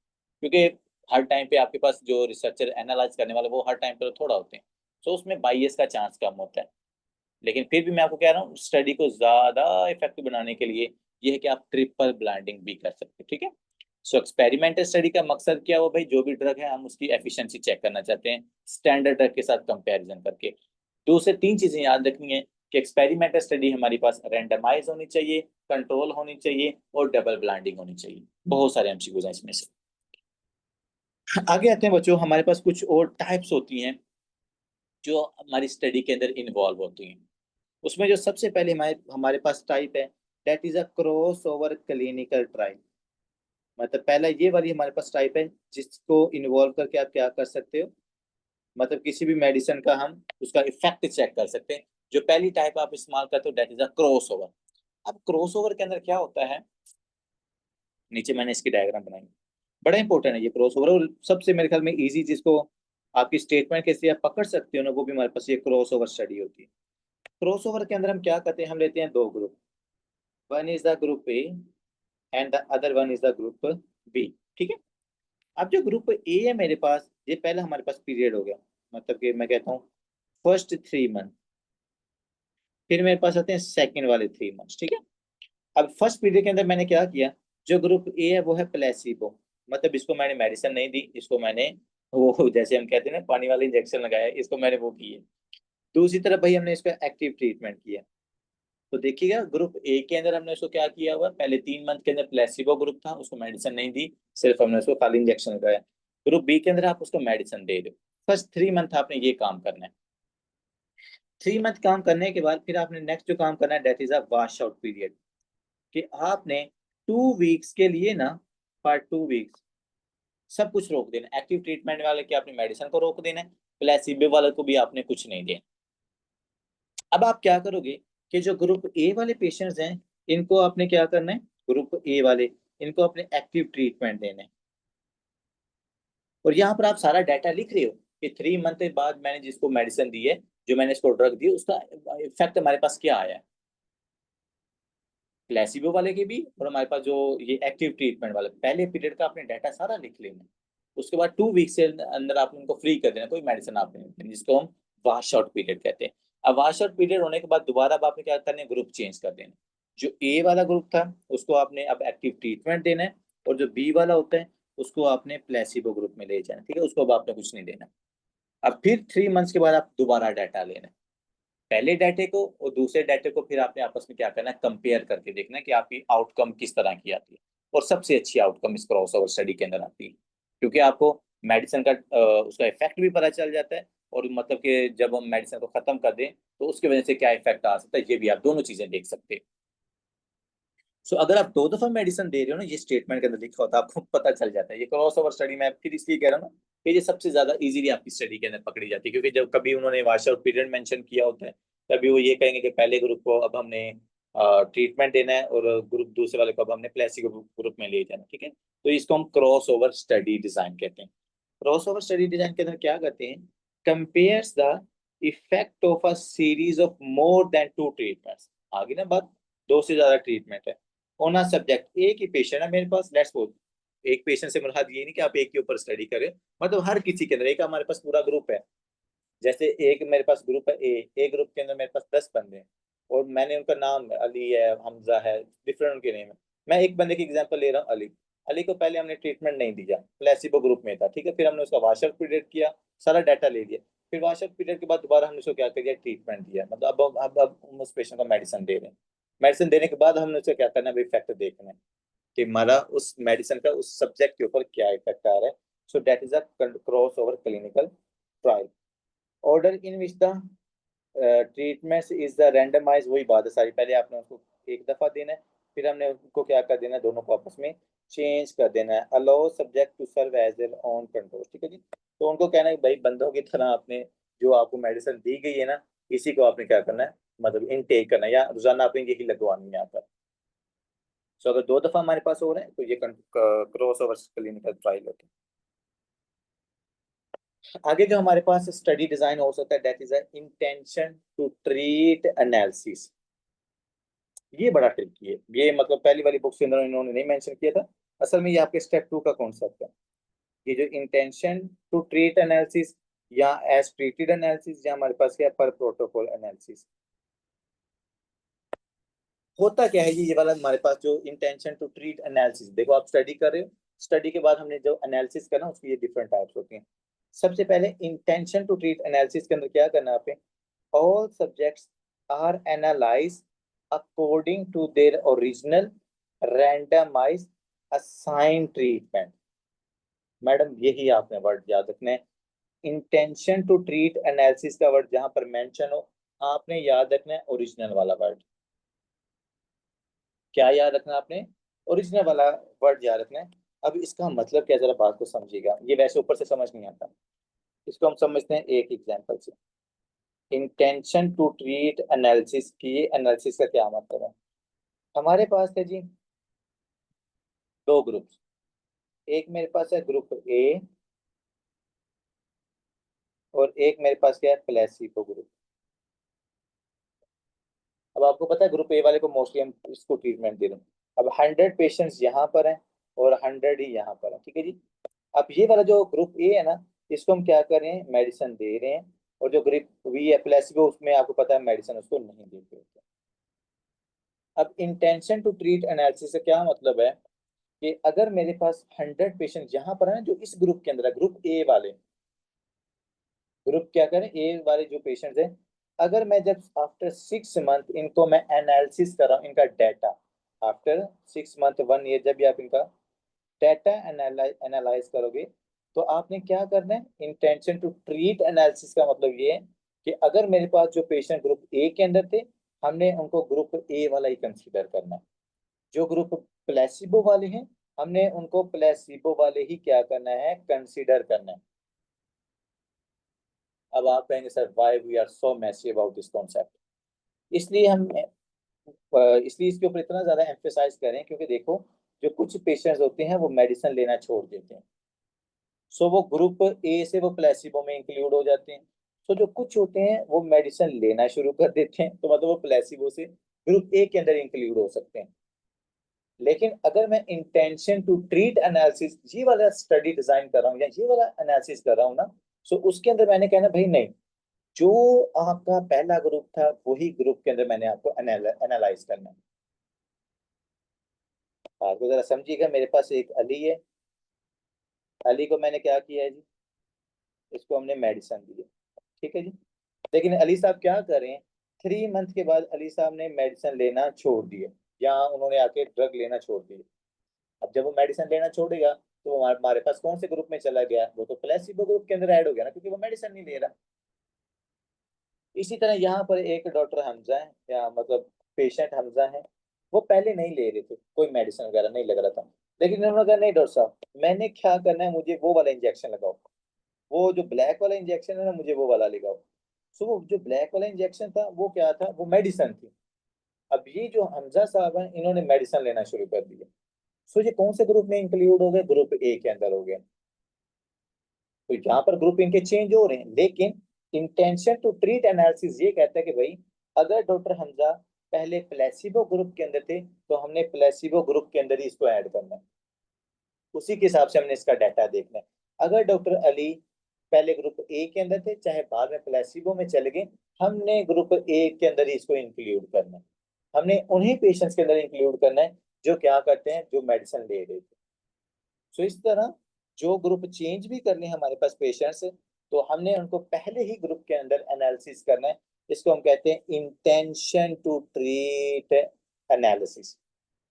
S1: क्योंकि हर टाइम पे आपके पास जो रिसर्चर एनालाइज करने वाले वो हर टाइम पे थोड़ा होते हैं, सो उसमें बाइस का चांस कम होता है। लेकिन फिर भी मैं आपको कह रहा हूँ स्टडी को ज्यादा इफेक्टिव बनाने के लिए ये है कि आप ट्रिपल ब्लाइंडिंग भी कर सकते हैं। ठीक है। सो एक्सपेरिमेंटल स्टडी का मकसद क्या हो भाई, जो भी ड्रग है हम उसकी एफिशिएंसी चेक करना चाहते हैं स्टैंडर्ड ड्रग के साथ कंपैरिजन करके। दो से तीन चीजें याद रखनी है कि एक्सपेरिमेंटल स्टडी हमारे पास रैंडमाइज होनी चाहिए, कंट्रोल होनी चाहिए, और डबल ब्लाइंडिंग होनी चाहिए। बहुत सारे एमसीक्यूज हैं इसमें से। आगे आते हैं बच्चों, हमारे पास कुछ और टाइप्स होती हैं जो हमारी स्टडी के अंदर इन्वॉल्व होती हैं। उसमें जो सबसे पहले हमारे हमारे पास टाइप है, that is a cross over clinical trial. मतलब पहला ये वाली हमारे पास टाइप है जिसको इन्वॉल्व करके आप क्या कर सकते हो, मतलब किसी भी मेडिसिन का हम उसका इफेक्ट चेक कर सकते हैं। जो पहली टाइप आप इस्तेमाल करते हो that is a cross over. अब क्रॉस ओवर के अंदर क्या होता है, नीचे मैंने इसकी डायग्राम बनाई। बड़ा इंपॉर्टेंट है ये क्रॉस ओवर। और सबसे मेरे ख्याल में इजी जिसको आपकी स्टेटमेंट कैसे आप पकड़ सकते हो ना, वो भी हमारे पास ये क्रॉस ओवर स्टडी होती है। क्रॉस ओवर के अंदर हम क्या करते हैं, हम लेते हैं दो group, one is the group A and the other one is the group B. ठीक है। अब जो ग्रुप ए है मेरे पास, ये पहला हमारे पास पीरियड हो गया, मतलब कि मैं कहता हूँ फर्स्ट 3 मंथ। फिर मेरे पास आते हैं सेकंड वाले 3 मंथ्स। ठीक है। अब फर्स्ट पीरियड के अंदर मैंने क्या किया, जो ग्रुप ए है वो है प्लेसिबो, मतलब इसको मैंने मेडिसिन नहीं दी, इसको मैंने वो जैसे हम कहते हैं ना पानी वाले इंजेक्शन लगाया, इसको मैंने वो किए। दूसरी तरफ भाई हमने इसका एक्टिव ट्रीटमेंट किया। तो देखिएगा ग्रुप ए के अंदर हमने उसको क्या किया हुआ, पहले 3 मंथ के अंदर प्लेसिबो ग्रुप था, उसको मेडिसिन नहीं दी, सिर्फ हमने उसको खाली इंजेक्शन लगाया। ग्रुप बी के अंदर आप उसको मेडिसिन दे दो। फर्स्ट 3 मंथ आपने ये काम करना है। 3 मंथ काम करने के बाद फिर आपने नेक्स्ट जो काम करना है that is a wash out period, कि आपने 2 वीक्स के लिए ना, फॉर 2 वीक्स सब कुछ रोक देना। एक्टिव ट्रीटमेंट वाले की आपने मेडिसिन को रोक देना है, प्लेसिबो वाले को भी आपने कुछ नहीं देना। अब आप क्या करोगे कि जो ग्रुप ए वाले पेशेंट्स हैं, इनको आपने क्या करना है, ग्रुप ए वाले इनको अपने एक्टिव ट्रीटमेंट देना है। और यहाँ पर आप सारा डाटा लिख रहे हो कि 3 मंथ बाद मैंने जिसको मेडिसिन दी है, जो मैंने इसको ड्रग दी, उसका इफेक्ट हमारे पास क्या आया है, प्लेसिबो वाले के भी और हमारे पास जो ये एक्टिव ट्रीटमेंट वाले, पहले पीरियड का आपने डाटा सारा लिख लेना। उसके बाद 2 वीक से अंदर आप उनको फ्री कर देना, कोई मेडिसिन आपने नहीं देनी, जिसको हम वॉश आउट पीरियड कहते हैं। अब वॉश आउट पीरियड होने के बाद दोबारा अब आपने क्या करना है, ग्रुप चेंज कर देना। जो ए वाला ग्रुप था उसको आपने अब एक्टिव ट्रीटमेंट देना है, और जो बी वाला होता है उसको आपने प्लेसिबो ग्रुप में ले जाना। ठीक है, उसको अब आपने कुछ नहीं देना। अब फिर 3 मंथ्स के बाद आप दोबारा डाटा लेना है, पहले डाटे को और दूसरे डाटे को, फिर आपने आपस में क्या करना है, कंपेयर करके देखना है कि आपकी आउटकम किस तरह की आती है। और सबसे अच्छी आउटकम इस क्रॉस ओवर स्टडी के अंदर आती है, क्योंकि आपको मेडिसिन का उसका इफेक्ट भी पता चल जाता है, और मतलब कि जब हम मेडिसिन को खत्म कर दें तो उसकी वजह से क्या इफेक्ट आ सकता है, ये भी आप दोनों चीजें देख सकते हैं। सो अगर आप 2 दफा मेडिसिन दे रहे हो ना, ये स्टेटमेंट के अंदर लिखा होता है, आपको पता चल जाता है। ये क्रॉस ओवर स्टडी मैं फिर इसलिए कह रहा हूँ ना कि ये सबसे ज्यादा इजीली आपकी स्टडी के अंदर पकड़ी जाती है, क्योंकि जब कभी उन्होंने वॉश आउट पीरियड मेंशन किया होता है, तभी वो ये कहेंगे कि पहले ग्रुप को अब हमने ट्रीटमेंट देना है, और ग्रुप दूसरे वाले को अब हमने प्लेसिबो ग्रुप में ले जाना। ठीक है, तो इसको हम क्रॉस ओवर स्टडी डिजाइन कहते हैं। क्रॉस ओवर स्टडी डिजाइन के अंदर क्या करते हैं, compares the effect of a series of more than 2 treatments. आगे ना बात, 2 से ज्यादा ट्रीटमेंट है ऑन अ सब्जेक्ट। एक ही पेशेंट है मेरे पास, लेट्स सपोज एक पेशेंट से मुराद ये नहीं कि आप एक के ऊपर स्टडी करें, मतलब हर किसी के अंदर एक हमारे पास पूरा ग्रुप है। जैसे एक मेरे पास ग्रुप है ए ग्रुप के अंदर मेरे पास 10 बंदे हैं, और मैंने उनका नाम अली है, हमजा है, डिफरेंट उनके नेम है। मैं एक बंदे की एग्जांपल ले रहा हूँ, अली। अली को पहले हमने ट्रीटमेंट नहीं दिया, प्लेसिबो ग्रुप में था। ठीक है, फिर हमने उसका वॉशआउट पीरियड किया, सारा डाटा ले लिया। फिर वॉशआउट पीरियड के बाद दोबारा हमने उसको क्या किया, ट्रीटमेंट दिया, मतलब अब हम उस पेशेंट को मेडिसिन दे रहे हैं। मेडिसिन देने के बाद हमने उसका क्या करना है, इफेक्ट देखना है कि हमारा उस मेडिसिन का उस सब्जेक्ट के ऊपर क्या इफेक्ट आ रहा है। सो that is a cross over clinical trial. Order in which the treatment is the randomise, वही बात है सारी, पहले आपने उसको एक दफा देना है, फिर हमने उनको क्या कर देना है, दोनों को आपस में चेंज कर देना है। Allow subject to serve as their own control. ठीक है जी, तो उनको कहना है भाई बंदों की तरह आपने जो आपको मेडिसिन दी गई है ना, इसी को आपने क्या करना है, मतलब इनटेक करना है, या रोजाना आपने यही लगवानी है यहाँ पर। सो अगर 2 दफा हमारे पास हो रहे हैं तो ये क्रॉस ओवर क्लिनिकल ट्रायल होता है। आगे जो हमारे पास स्टडी डिजाइन हो सकता है that is intention to treat analysis. ये बड़ा ट्रिकी है, ये मतलब पहली वाली बुक के अंदर इन्होंने नहीं मेंशन किया था। असल में ये आपके स्टेप 2 का कॉन्सेप्ट है। ये जो इंटेंशन टू ट्रीट एनालिसिस या एज ट्रीटेड एनालिसिस, या हमारे पास क्या पर प्रोटोकॉल एनालिसिस, होता क्या है ये वाला हमारे पास जो इंटेंशन टू ट्रीट एनालिसिस। देखो आप स्टडी कर रहे हो, स्टडी के बाद हमने जो एनालिसिस करना उसकी ये डिफरेंट टाइप्स होती हैं। सबसे पहले इंटेंशन टू ट्रीट एनालिसिस के अंदर क्या करना है आपने, all subjects are analyse according to their original randomise assign treatment. Madam यही आपने वर्ड याद रखना है, इंटेंशन टू ट्रीट एनालिसिस का वर्ड जहां पर मेंशन हो, आपने याद रखना है ओरिजिनल वाला वर्ड। क्या याद रखना है आपने, ओरिजिनल वाला वर्ड याद रखना है। अब इसका मतलब क्या, जरा बात को समझिएगा, ये वैसे ऊपर से समझ नहीं आता। इसको हम समझते हैं एक एग्जांपल से। इंटेंशन टू ट्रीट एनालिसिस की एनालिसिस का क्या मतलब है। हमारे पास थे जी 2 ग्रुप्स, एक मेरे पास है ग्रुप ए और एक मेरे पास क्या है, प्लेसिबो ग्रुप। अब आपको पता है ग्रुप ए वाले को मोस्टली हम इसको ट्रीटमेंट दे रहे हैं। अब 100 पेशेंट्स यहाँ पर हैं और 100 ही यहाँ पर है, ठीक है जी। अब ये वाला जो ग्रुप ए है ना, इसको हम क्या कर रहे हैं, मेडिसिन दे रहे हैं। और जो ग्रुप बी है प्लेसिबो, उसमें आपको पता है मेडिसिन उसको नहीं देते होते। अब इंटेंशन टू ट्रीट एनालिसिस से क्या मतलब है कि अगर मेरे पास 100 पेशेंट यहाँ पर है, जो इस ग्रुप के अंदर है, ग्रुप ए वाले, ग्रुप क्या करें, ए वाले जो पेशेंट्स हैं, अगर मैं जब आफ्टर 6 मंथ इनको मैं एनालिसिस कर रहा हूँ, इनका डाटा, आफ्टर 6 मंथ 1 ईयर, जब भी आप इनका डाटा एनालाइज करोगे, तो आपने क्या करना है, इंटेंशन टू ट्रीट एनालिसिस का मतलब ये है कि अगर मेरे पास जो पेशेंट ग्रुप ए के अंदर थे, हमने उनको ग्रुप ए वाला ही कंसीडर करना है। जो ग्रुप प्लेसिबो वाले हैं, हमने उनको प्लेसिबो वाले ही क्या करना है, कंसीडर करना है। अब आप कहेंगे sir why we are so messy about this concept. इसलिए हम इसलिए इसके ऊपर इतना ज्यादा एम्फेसाइज करें, क्योंकि देखो, जो कुछ पेशेंट्स होते हैं वो मेडिसिन लेना छोड़ देते हैं, सो वो ग्रुप ए से वो प्लेसिबो में इंक्लूड हो जाते हैं। सो जो कुछ होते हैं वो मेडिसिन लेना शुरू कर देते हैं, तो मतलब वो प्लेसिबो से ग्रुप ए के अंदर इंक्लूड हो सकते हैं। लेकिन अगर मैं इंटेंशन टू ट्रीट एनालिसिस ये वाला स्टडी डिजाइन कर रहा हूँ या ये वाला एनालिसिस कर रहा हूँ ना, सो उसके अंदर मैंने कहना भाई नहीं, जो आपका पहला ग्रुप था वही ग्रुप के अंदर मैंने आपको एनालाइज करना है। आपको जरा समझिएगा, मेरे पास एक अली है, अली को मैंने क्या किया है जी, इसको हमने मेडिसिन दी है, ठीक है जी। लेकिन अली साहब क्या करें, 3 मंथ के बाद अली साहब ने मेडिसिन लेना छोड़ दिए, या उन्होंने आके ड्रग लेना छोड़ दिए। अब जब वो मेडिसिन लेना छोड़ेगा, तो वो हमारे पास कौन से ग्रुप में चला गया, वो तो प्लेसिबो ग्रुप के अंदर ऐड हो गया ना, क्योंकि वो मेडिसिन नहीं ले रहा। इसी तरह यहाँ पर एक डॉक्टर हमजा है, या मतलब पेशेंट हमजा है, वो पहले नहीं ले रहे थे, कोई मेडिसिन वगैरह नहीं लग रहा था। लेकिन उन्होंने कहा नहीं डॉक्टर साहब, मैंने क्या करना है, मुझे वो वाला इंजेक्शन लगाओ, वो जो ब्लैक वाला इंजेक्शन है ना, मुझे वो वाला लगाओ। सो वो जो ब्लैक वाला इंजेक्शन था वो क्या था, वो मेडिसिन थी। अब ये जो हमजा साहब हैं, इन्होंने मेडिसिन लेना शुरू कर दिया। सो ये कौन से ग्रुप में इंक्लूड हो गए, ग्रुप ए के अंदर हो गए। तो यहाँ पर ग्रुप इनके चेंज हो रहे हैं, लेकिन इंटेंशन टू ट्रीट एनालिसिस ये कहता है कि भाई, अगर डॉक्टर हमजा पहले प्लेसिबो ग्रुप के अंदर थे, तो हमने प्लेसिबो ग्रुप के अंदर ही इसको ऐड करना है, उसी के हिसाब से हमने इसका डाटा देखना है। अगर डॉक्टर अली पहले ग्रुप ए के अंदर थे, चाहे बाद में प्लेसिबो में चले गए, हमने ग्रुप ए के अंदर ही इसको इंक्लूड करना है। हमने उन्हीं पेशेंट्स के अंदर इंक्लूड करना है जो क्या करते हैं, जो मेडिसिन ले रहे थे। सो इस तरह जो ग्रुप चेंज भी करने हैं हमारे पास पेशेंट्स, तो हमने उनको पहले ही ग्रुप के अंदर एनालिसिस करना है। इसको हम कहते हैं इंटेंशन टू ट्रीट एनालिसिस।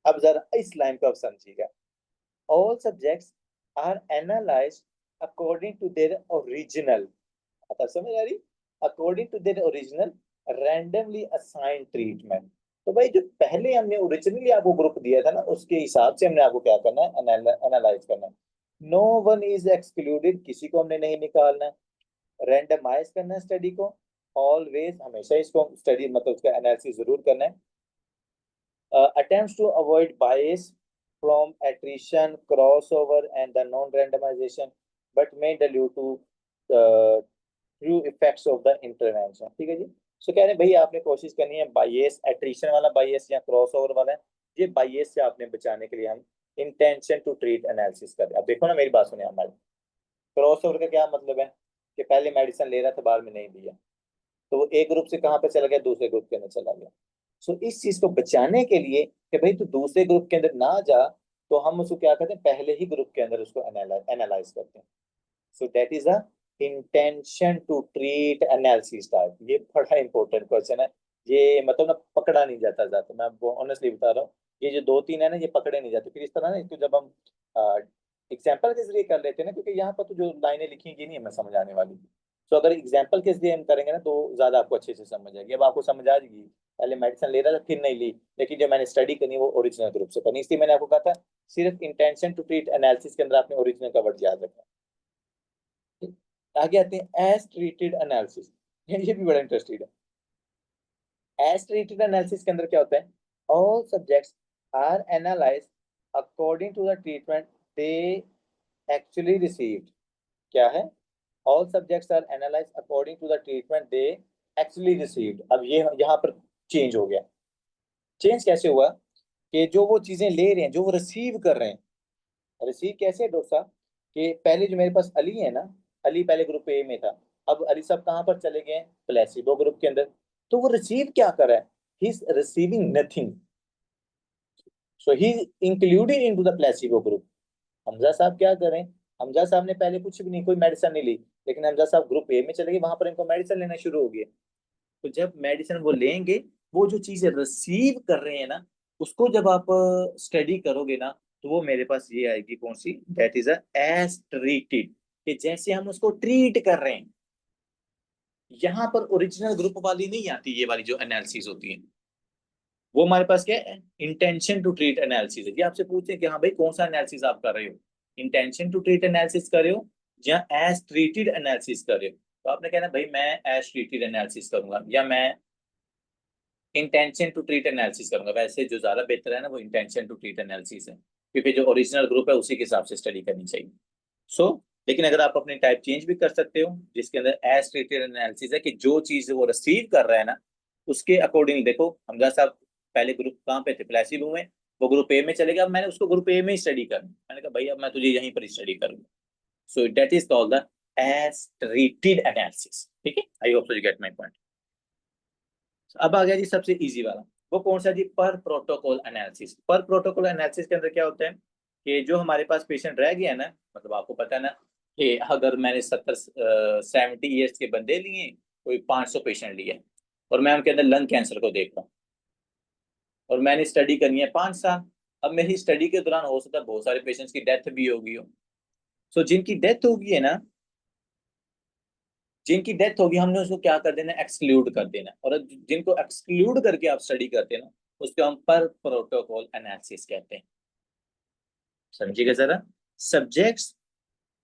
S1: अब जरा इस लाइन को आप समझिएगा, all subjects are analysed according to their original, आता समझ आ रही, according to their original randomly assigned treatment. तो भाई जो पहले हमने ओरिजिनली आपको ग्रुप दिया था ना, उसके हिसाब से हमने आपको क्या करना है, एनालाइज करना है। नो वन इज एक्सक्लूडेड, किसी को हमने नहीं निकालना है। रैंडमाइज करना है स्टडी को, ऑलवेज हमेशा इसको स्टडी मतलब उसका एनालिसिस जरूर करना है। Attempts to avoid bias from attrition, crossover and the non-randomization, but may dilute to true effects of the intervention, ठीक है जी। सो कह रहे हैं भाई आपने कोशिश करनी है बायस, एट्रिशन वाला बायस या क्रॉस ओवर वाला है, ये बायस से आपने बचाने के लिए हम इंटेंशन टू ट्रीट एनालिसिस कर रहे हैं। अब देखो ना, मेरी बात सुनिए हमारे, क्रॉस ओवर का क्या मतलब है, कि पहले मेडिसिन ले रहा था, बाद में नहीं दिया, तो वो एक ग्रुप से कहाँ पे चला गया, दूसरे ग्रुप के अंदर चला गया। सो इस चीज को बचाने के लिए कि भाई तू दूसरे ग्रुप के अंदर ना जा, तो हम उसको क्या करते हैं, पहले ही ग्रुप के अंदर उसको एनालाइज करते हैं। So that is a intention to treat analysis type. ये बड़ा इंपॉर्टेंट क्वेश्चन है, ये मतलब ना पकड़ा नहीं जाता जाता, मैं आपको ऑनेस्टली बता रहा हूँ। ये जो दो तीन है ना, ये पकड़े नहीं जाते। फिर इस तरह ना, इसको जब हम एग्जाम्पल के जरिए कर लेते हैं ना, क्योंकि यहाँ पर तो जो लाइनें लिखी ये नहीं हमें समझ आने वाली। तो अगर एग्जाम्पल के जरिए हम करेंगे ना, तो ज्यादा आपको अच्छे से समझ आएगी। अब आपको समझ आ जाएगी, पहले मेडिसिन ले रहा था फिर नहीं ली, लेकिन जो मैंने स्टडी करनी वो ओरिजिनल ग्रुप से करनी, इसलिए मैंने आपको कहा था सिर्फ इंटेंशन टू ट्रीट एनालिसिस के अंदर आपने ओरिजिनल का वर्ड याद रखना। आगे आते हैं एज ट्रीटेड एनालिसिस, ये भी बड़ा इंटरेस्टिंग है। एज ट्रीटेड एनालिसिस के अंदर क्या होता है, all subjects are analyse according to the treatment they actually received क्या है, all subjects are analyse according to the treatment they actually received. अब ये यहाँ पर चेंज हो गया। चेंज कैसे हुआ कि जो वो चीजें ले रहे हैं, जो वो रिसीव कर रहे हैं, रिसीव कैसे है डॉक्टर साहब, कि पहले जो मेरे पास अली है ना, अली पहले ग्रुप ए में था, अब अली साहब कहाँ पर चले गए, प्लेसिबो ग्रुप के अंदर। तो वो रिसीव क्या कर रहा है, he is receiving nothing, so he included into the placebo group. Hamza साहब क्या करें, हमजा साहब ने पहले कुछ भी नहीं, कोई मेडिसिन नहीं ली, लेकिन हमजा साहब ग्रुप ए में चले गए, वहां पर इनको मेडिसिन लेना शुरू हो गया। तो जब मेडिसिन वो लेंगे, वो जो चीजें रिसीव कर रहे हैं ना, उसको जब आप स्टडी करोगे ना, तो वो मेरे पास ये आएगी कौन सी, दैट इज एज ट्रीटेड, कि जैसे हम उसको ट्रीट कर रहे हैं। यहाँ पर ओरिजिनल ग्रुप वाली नहीं आती, ये वाली जो एनालिसिस होती है, वो हमारे पास क्या है, इंटेंशन टू ट्रीट एनालिसिस है। ये आपसे पूछते हैं कि हाँ भाई कौन सा एनालिसिस आप कर रहे हो, इंटेंशन टू ट्रीट एनालिसिस कर रहे हो या एज ट्रीटेड एनालिसिस कर रहे हो। तो आपने कहना भाई मैं एज ट्रीटेड एनालिसिस करूंगा या मैं इंटेंशन टू ट्रीट एनालिसिस करूंगा। वैसे जो ज्यादा बेहतर है ना, वो इंटेंशन टू ट्रीट एनालिसिस है, क्योंकि जो ओरिजिनल ग्रुप है उसी के हिसाब से स्टडी करनी चाहिए। सो लेकिन अगर आप अपनी टाइप चेंज भी कर सकते हो, जिसके अंदर एज ट्रीटेड एनालिसिस है कि जो चीज वो रिसीव कर रहा है ना, उसके अकॉर्डिंग देखो। हमजा साहब पहले ग्रुप कहाँ पे थे, प्लेसिबो में, वो ग्रुप ए में चले गया, अब मैंने उसको ग्रुप ए में ही स्टडी करना, मैंने कहा भाई अब मैं तुझे यहीं पर ही स्टडी करूंगा। So that is called the as treated analysis. ठीक है, I hope you get my point. अब आ गया जी सबसे इजी वाला, वो कौन सा जी, पर प्रोटोकॉल एनालिसिस। पर प्रोटोकॉल एनालिसिस के अंदर क्या होता है कि जो हमारे पास पेशेंट रह गया ना, मतलब आपको पता है ना कि अगर मैंने 70 ईयर्स के बंदे लिए, कोई 500 पेशेंट लिए, और मैं उनके अंदर लंग कैंसर को देख रहा हूँ, और मैंने स्टडी करनी है 5 साल। अब मेरी स्टडी के दौरान हो सकता है बहुत सारे पेशेंट्स की डेथ भी होगी हो। सो जिनकी डेथ होगी है ना, जिनकी डेथ होगी, हमने उसको क्या कर देना, एक्सक्लूड कर देना। और जिनको एक्सक्लूड करके आप स्टडी करते हैं ना, उसको हम पर प्रोटोकॉल एनालिसिस कहते हैं। समझिएगा जरा, subjects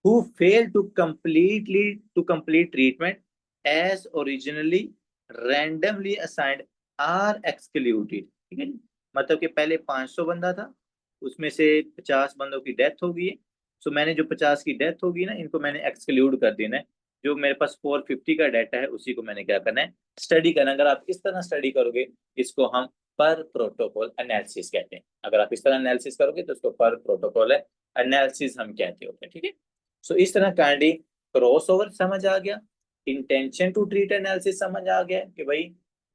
S1: who fail to complete treatment as originally randomly assigned are excluded. ठीक है जी, मतलब कि पहले 500 बंदा था, उसमें से 50 बंदों की डेथ हो गई है। सो मैंने जो 50 की डेथ होगी ना, इनको मैंने एक्सक्लूड कर देना है। जो मेरे पास 450 का डाटा है, उसी को मैंने क्या करना है, स्टडी करना। अगर आप इस तरह स्टडी करोगे, इसको हम पर प्रोटोकॉल एनालिसिस कहते हैं। अगर आप इस तरह एनालिसिस करोगे तो उसको पर प्रोटोकॉल एनालिसिस हम कहते होते हैं। ठीक है, सो इस तरह काइंडली क्रॉस ओवर समझ आ गया, इंटेंशन टू ट्रीट एनालिसिस समझ आ गया कि भाई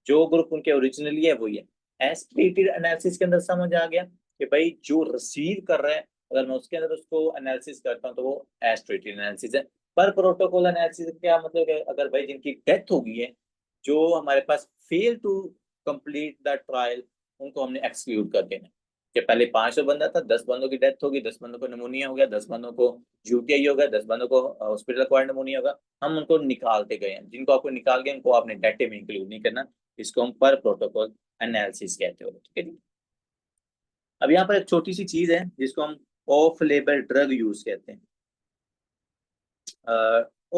S1: जो ग्रुप उनके ओरिजिनली है वही है। एज ट्रीटेड एनालिसिस के अंदर समझ आ गया कि भाई जो रिसीव कर रहा है, अगर मैं उसके अंदर उसको एनालिसिस करता हूँ तो वो एज ट्रीटेड एनालिसिस है। पर प्रोटोकॉल एनालिसिस क्या मतलब है, अगर भाई जिनकी डेथ हो गई है, जो हमारे पास fail to complete the trial, उनको हमने एक्सक्लूड कर देना। कि पहले 500 बंदा था, 10 बंदों की डेथ होगी, 10 बंदों को निमोनिया हो गया, 10 बंदों को यूटीआई हो गया, 10 बंदों को हॉस्पिटल एक्वायर्ड निमोनिया होगा, हम उनको निकालते गए हैं। जिनको आपको निकाल गए उनको आपने डाटे में इंक्लूड नहीं करना। इसको हम पर प्रोटोकॉल एनालिसिस कहते हो। ठीक है जी, अब यहाँ पर एक छोटी सी चीज है जिसको हम ऑफ लेबल ड्रग यूज कहते हैं।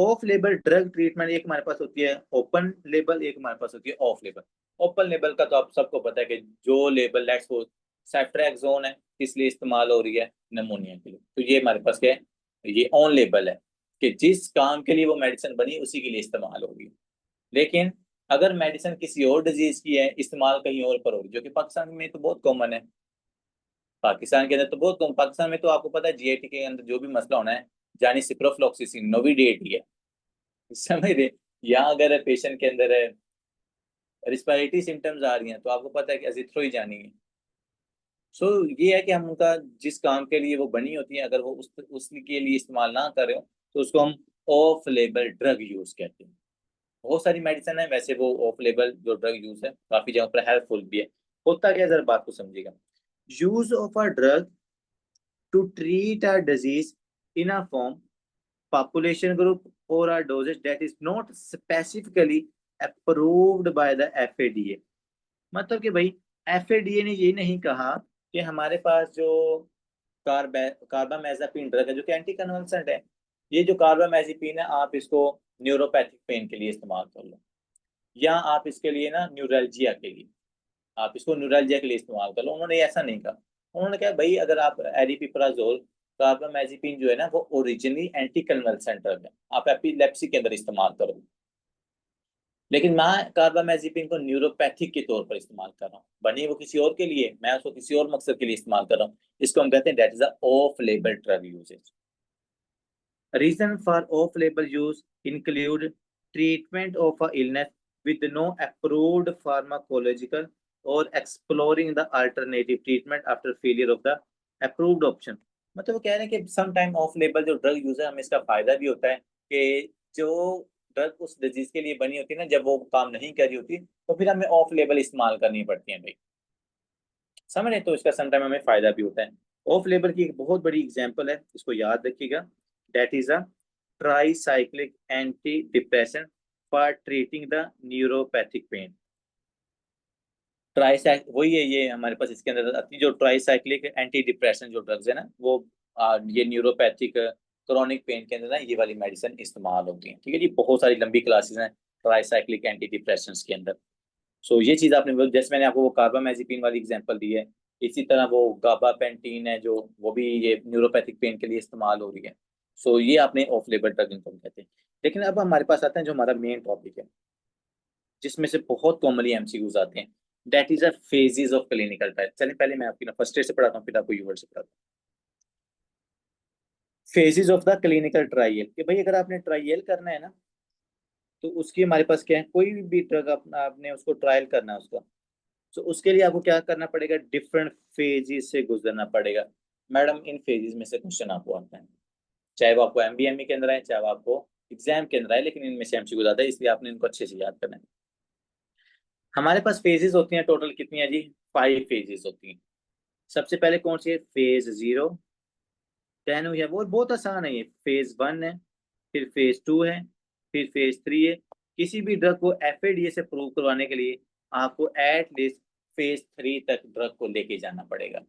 S1: ऑफ लेबल ड्रग ट्रीटमेंट एक हमारे पास होती है ओपन लेबल, एक हमारे पास होती है ऑफ लेबल। ओपन लेबल का तो आप सबको पता है कि जो लेबल लेट्स सपोज सेफ्ट्रेक्सोन है, किस लिए इस्तेमाल हो रही है, निमोनिया के लिए, तो ये हमारे पास क्या है, ये ऑन लेबल है कि जिस काम के लिए वो मेडिसिन बनी उसी के लिए इस्तेमाल होगी। लेकिन अगर मेडिसिन किसी और डिजीज की है, इस्तेमाल कहीं और पर होगी, जो कि पाकिस्तान में तो बहुत कॉमन है। पाकिस्तान के अंदर तो बहुत कम, पाकिस्तान में तो आपको पता है जीआईटी के अंदर जो भी मसला होना है, जानी सिप्रोफ्लॉक्सिसिन नोविडेट ही है, समझ रहे। यहाँ अगर पेशेंट के अंदर रिस्पायरेटरी सिम्टम्स आ रही हैं, तो आपको पता है कि अजिथ्रो ही जानी है। सो ये है कि हम उनका जिस काम के लिए वो बनी होती है, अगर वो उसके लिए इस्तेमाल ना कर रहे हो, तो उसको हम ऑफ लेबल ड्रग यूज कहते हैं। बहुत सारी मेडिसिन है वैसे, वो ऑफ लेबल जो ड्रग यूज है काफी जगह पर हेल्पफुल भी है। होता क्या है, जरा बात को समझिएगा। Use of a drug to treat a disease in a form, population group or a dosage that is not specifically approved by the FDA। मतलब कि भाई FDA ने ये नहीं कहा कि हमारे पास जो कार्बामेजापिन ड्रग है जो कि एंटी कन्वल्सेंट है, ये जो कार्बामेजापिन है आप इसको न्यूरोपैथिक पेन के लिए इस्तेमाल कर लो, या आप इसके लिए ना न्यूरल्जिया के लिए, आप इसको न्यूरल्जिया के लिए इस्तेमाल कर लो। उन्होंने ऐसा नहीं कहा। उन्होंने कहा भाई अगर आप एरिपिप्राजोल कार्बामेजिपिन जो है ना वो ओरिजिनली एंटी कन्वल्सेंट ड्रग है, आप एपिलेप्सी के अंदर इस्तेमाल करो, लेकिन मैं कार्बामेजिपिन को न्यूरोपैथिक के तौर पर इस्तेमाल कर रहा हूँ, बनी वो किसी और के लिए, मैं उसको किसी और मकसद के लिए इस्तेमाल कर रहा हूँ। इसको हम कहते हैं that is a off label drug usage. Reason for off label use include treatment of a illness with no approved pharmacological or exploring the alternative treatment after failure of the approved option। मतलब वो कह रहे हैं कि सम टाइम ऑफ लेबल जो ड्रग यूज है हमें इसका फायदा भी होता है कि जो ड्रग उस डिजीज के लिए बनी होती है ना, जब वो काम नहीं कर रही होती तो फिर हमें ऑफ लेबल इस्तेमाल करनी पड़ती है भाई, समझ रहे? तो इसका सम टाइम हमें फायदा भी होता है। ऑफ लेबल की एक बहुत बड़ी एग्जांपल है, इसको याद रखिएगा, that is a tricyclic anti depression for treating the neuropathic pain. ट्राईसाइक वही है ये हमारे पास इसके अंदर आती है, जो ट्राईसाइक्लिक एंटी डिप्रेशन जो ड्रग्स है ना वो ये न्यूरोपैथिक क्रॉनिक पेन के अंदर ना ये वाली मेडिसिन इस्तेमाल होती है। ठीक है जी, बहुत सारी लंबी क्लासेस हैं ट्राईसाइक्लिक एंटी डिप्रेशन के अंदर। सो ये चीज आपने जैसे मैंने आपको वो कार्बामेजिपिन वाली एग्जांपल दी है, इसी तरह वो गाबापेंटीन है जो वो भी ये न्यूरोपैथिक पेन के लिए इस्तेमाल हो रही है। सो ये आपने ऑफ लेबल ड्रग इनको हम कहते हैं। लेकिन अब हमारे पास आते हैं जो हमारा मेन टॉपिक है जिसमें से बहुत कॉमनली एमसीक्यूज आते हैं, that is a phases of clinical trial. चलिए पहले मैं आपकी ना फर्स्ट ईयर से पढ़ाता हूँ फिर आपको यूवर्ड से पढ़ाता हूँ। Phases of the clinical trial कि भाई अगर आपने ट्रायल करना है ना तो उसकी हमारे पास क्या है, कोई भी ड्रग आपने उसको ट्रायल करना है उसका, तो उसके लिए आपको क्या करना पड़ेगा, डिफरेंट फेजेस से गुजरना पड़ेगा। मैडम इन फेजेस में से क्वेश्चन आपको आता है, चाहे वो आपको एमबीएमई के अंदर है चाहे वो आपको एग्जाम के अंदर है, लेकिन इनमें से एमसीक्यू आता है इसलिए आपने इनको अच्छे से याद करना है। हमारे पास फेजेस होती हैं टोटल कितनी है जी, 5 फेजेस होती हैं। सबसे पहले कौन सी है, फेज 0, 10 हुई है, वो बहुत आसान है, ये फेज 1 है, फिर फेज 2 है, फिर फेज 3 है। किसी भी ड्रग को एफएडीए से प्रूव करवाने के लिए आपको एट लीस्ट फेज 3 तक ड्रग को लेके जाना पड़ेगा।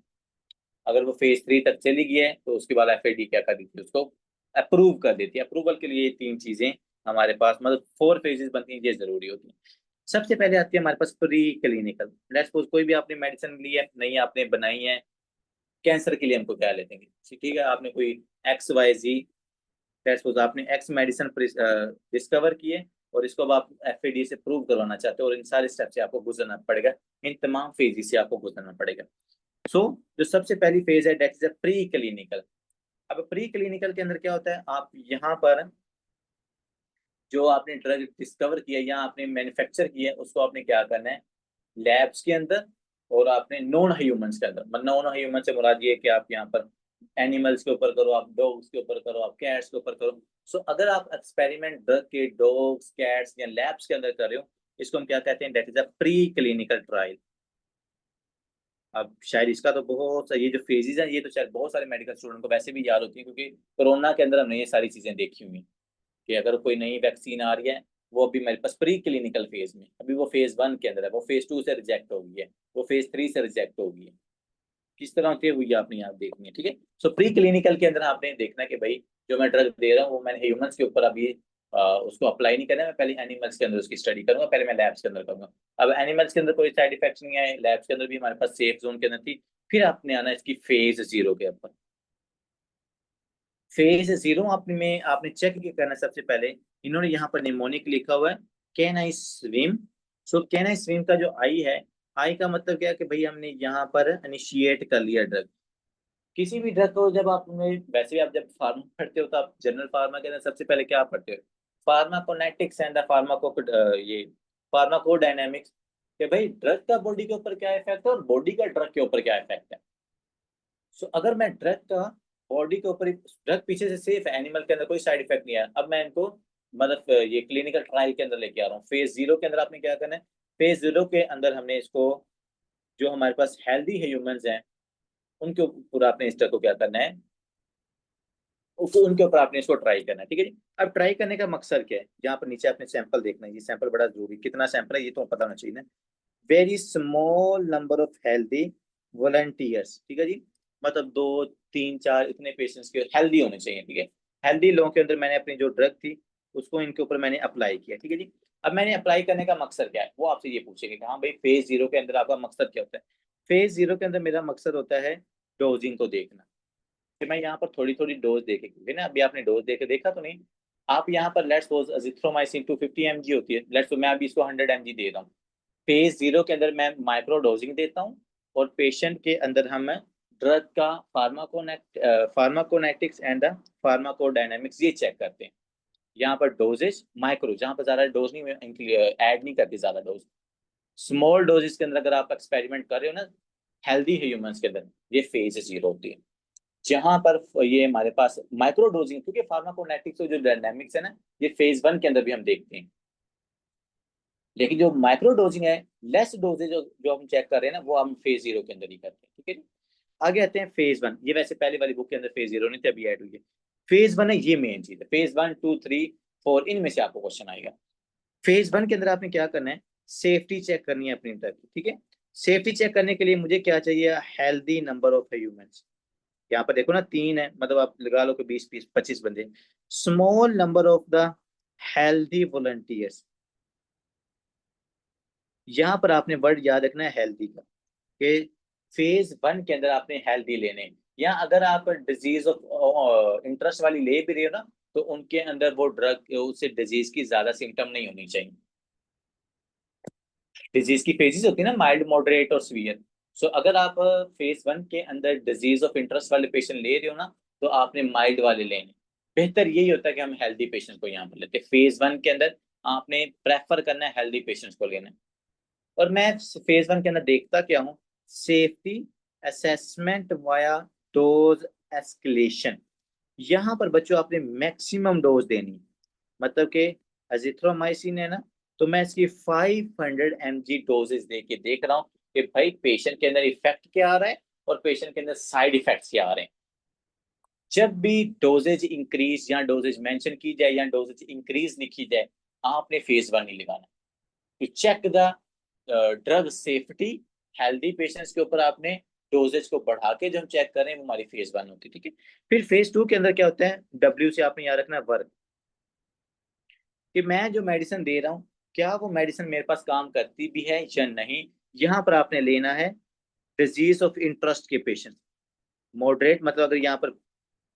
S1: अगर वो फेज 3 तक चली गई है तो उसके बाद एफएडी क्या कर देती है, उसको अप्रूव कर देती है। अप्रूवल के लिए ये 3 चीजें हमारे पास, मतलब 4 फेजेस बनती हैं, ये जरूरी होती है। सबसे पहले आती है हमारे पास प्री क्लिनिकल। लेट्स सपोज कोई भी आपने मेडिसिन ली है, नहीं आपने बनाई है, कैंसर के लिए हमको क्या लेते हैं, ठीक है, आपने कोई X Y Z, let's suppose आपने एक्स मेडिसिन डिस्कवर की है और इसको अब आप एफएडी से प्रूव करवाना चाहते हो, और इन सारे स्टेप से आपको गुजरना पड़ेगा, इन तमाम फेजेस से आपको गुजरना पड़ेगा। सो जो सबसे पहली फेज है that is a pre clinical. अब प्री क्लिनिकल के अंदर क्या होता है, आप यहाँ पर जो आपने ड्रग डिस्कवर किया या आपने मैन्युफैक्चर किया है उसको आपने क्या करना है, लैब्स के अंदर और आपने नॉन ह्यूमंस के अंदर, मतलब नॉन ह्यूमन से मुराद ये है कि आप यहाँ पर एनिमल्स के ऊपर करो, आप डॉग्स के ऊपर करो, आप कैट्स के ऊपर करो। सो अगर आप एक्सपेरिमेंट ड्रग के डॉग्स कैट्स या लैब्स के अंदर कर रहे हो, इसको हम क्या कहते हैं, that is a pre clinical trial. अब शायद इसका तो बहुत ये जो फेजेस है ये तो शायद बहुत सारे मेडिकल स्टूडेंट को वैसे भी याद होती है, क्योंकि कोरोना के अंदर हमने ये सारी चीजें देखी हुई हैं कि अगर कोई नई वैक्सीन आ रही है वो अभी मेरे पास प्री क्लिनिकल फेज में, अभी वो फेज 1 के अंदर है, वो फेज 2 से रिजेक्ट हो गई है, वो फेज 3 से रिजेक्ट हो गई है, किस तरह होती है वो ये आपने यहाँ देखनी है। ठीक है, सो प्री क्लिनिकल के अंदर आपने देखना है कि भाई जो मैं ड्रग दे रहा हूँ वो मैंने ह्यूमंस के ऊपर अभी उसको अप्लाई नहीं करना है, मैं पहले एनिमल्स के अंदर उसकी स्टडी करूंगा, पहले मैं लैब्स के अंदर करूंगा। अब एनिमल्स के अंदर कोई साइड इफेक्ट्स नहीं आए, लैब्स के अंदर भी हमारे पास सेफ जोन के अंदर थी, फिर आपने आना इसकी फेज 0 के ऊपर। फेज 0 आपने में आपने चेक क्या करना है, सबसे पहले इन्होंने यहाँ पर निमोनिक लिखा हुआ है, can I swim. So can I swim का जो आई है, आई का मतलब क्या है कि भाई हमने यहाँ पर इनिशिएट कर लिया ड्रग। किसी भी ड्रग को जब आपने, वैसे भी आप जब फार्मा पढ़ते हो तो आप जनरल फार्मा के अंदर सबसे पहले क्या पढ़ते हो, फार्माकोनेटिक्स एंड द ये फार्माकोडायनेमिक्स, कि भाई ड्रग का बॉडी के ऊपर क्या इफेक्ट है और बॉडी का ड्रग के ऊपर क्या इफेक्ट है। सो अगर मैं ड्रग का बॉडी के ऊपर, ड्रग पीछे से सेफ है, एनिमल के अंदर कोई साइड इफेक्ट नहीं है, अब मैं इनको मतलब ये क्लिनिकल ट्रायल के अंदर लेके आ रहा हूँ। फेज 0 के अंदर आपने क्या करना है, फेज 0 के अंदर हमने इसको, जो हमारे पास हेल्दी ह्यूमंस हैं उनके ऊपर आपने इस ड्रग को क्या करना है, उनके ऊपर आपने इसको ट्राई करना है। ठीक है जी, अब ट्राई करने का मकसद क्या है, यहाँ पर नीचे आपने सैंपल देखना है, ये सैंपल बड़ा जरूरी, कितना सैंपल है ये तो पता होना चाहिए ना। Very small number of healthy volunteers, ठीक है जी, मतलब 2 3 4 इतने पेशेंट्स के हेल्दी होने चाहिए। ठीक है, हेल्दी लोगों के अंदर मैंने अपनी जो ड्रग थी उसको इनके ऊपर मैंने अप्लाई किया। ठीक है जी, अब मैंने अप्लाई करने का मकसद क्या है वो आपसे ये पूछेंगे कि हाँ भाई फेज 0 के अंदर आपका मकसद क्या होता है। फेज 0 के अंदर मेरा मकसद होता है डोजिंग को देखना, कि मैं यहाँ पर थोड़ी थोड़ी डोज देके, क्योंकि ना अभी आपने डोज देके देखा तो नहीं, आप यहाँ पर लेट्स सपोज अजिथ्रोमाइसिन 250 mg होती है, लेट्स मैं अभी इसको 100 mg दे रहा हूँ। फेज 0 के अंदर मैं माइक्रो डोजिंग देता हूँ, और पेशेंट के अंदर हम ड्रग का फार्माकोनेटिक्स एंड द फार्माकोडायनेमिक्स ये चेक करते हैं। यहाँ पर डोजेज माइक्रो, जहाँ पर ज्यादा डोज नहीं ऐड नहीं करती ज्यादा डोज। स्मॉल डोजेस के अंदर अगर आप एक्सपेरिमेंट कर रहे हो ना हेल्दी ह्यूमंस के अंदर, ये फेज 0 होती है। जहां पर ये हमारे पास माइक्रो डोजिंग, क्योंकि फार्माकोनेटिक्स जो डायनामिक्स है ना, ये फेज 1 के अंदर भी हम देखते हैं। लेकिन जो माइक्रो डोजिंग है, लेस डोजेज जो हम चेक कर रहे हैं ना, वो हम फेज 0 के अंदर ही करते हैं। ठीक है जी। आगे आते हैं फेज 1। ये वैसे पहले वाली बुक के अंदर फेज 0 नहीं थे, अभी ऐड हुई है। फेज 1 है, ये मेन चीज है। फेज 1 2 3 4 इनमें से आपको क्वेश्चन आएगा। फेज 1 के अंदर आपने क्या करना है, सेफ्टी चेक करनी है अपनी तरफ की। ठीक है, सेफ्टी चेक करने के लिए मुझे क्या चाहिए, हेल्दी नंबर ऑफ ह्यूमंस। यहाँ पर देखो ना 3 है, मतलब आप लगा लो कि 20 25 बंदे। Small number of the healthy volunteers. यहाँ पर आपने वर्ड याद रखना है हेल्दी का, कि फेज 1 के अंदर आपने हेल्दी लेने हैं। या अगर आप डिजीज ऑफ इंटरेस्ट वाली ले भी रहे हो ना, तो उनके अंदर वो ड्रग, उससे डिजीज की ज्यादा सिम्टम नहीं होनी चाहिए। डिजीज की फेजेस होती है ना, माइल्ड मॉडरेट और सीवियर। सो अगर आप फेज 1 के अंदर डिजीज ऑफ इंटरेस्ट वाले पेशेंट ले रहे हो ना, तो आपने माइल्ड वाले लेने। बेहतर यही होता है कि हम हेल्दी पेशेंट को यहाँ पर लेते हैं। फेज 1 के अंदर आपने प्रेफर करना है हेल्दी पेशेंट्स को लेना। और मैं फेज 1 के अंदर देखता क्या हूँ, safety assessment via dose escalation. यहाँ पर बच्चों आपने मैक्सिमम डोज देनी, मतलब कि अजिथ्रोमाइसिन है ना, तो मैं इसकी 500 mg डोजेज दे के देख रहा हूँ कि भाई पेशेंट के अंदर इफेक्ट क्या आ रहा है और पेशेंट के अंदर साइड इफेक्ट्स क्या आ रहे हैं। जब भी डोजेज इंक्रीज या डोजेज मेंशन की जाए या डोजेज इंक्रीज लिखी जाए, आपने फेज 1 नहीं लगाना। To check the drug safety healthy patients के ऊपर आपने डोजेज को बढ़ा के जो हम चेक करें, वो हमारी फेज 1 होती है। ठीक है, फिर फेज 2 के अंदर क्या होता है, डब्ल्यू से आपने याद रखना है वर्क, कि मैं जो मेडिसिन दे रहा हूँ क्या वो मेडिसिन मेरे पास काम करती भी है या नहीं। यहाँ पर आपने लेना है डिजीज ऑफ इंटरेस्ट के पेशेंट। मॉडरेट मतलब अगर यहाँ पर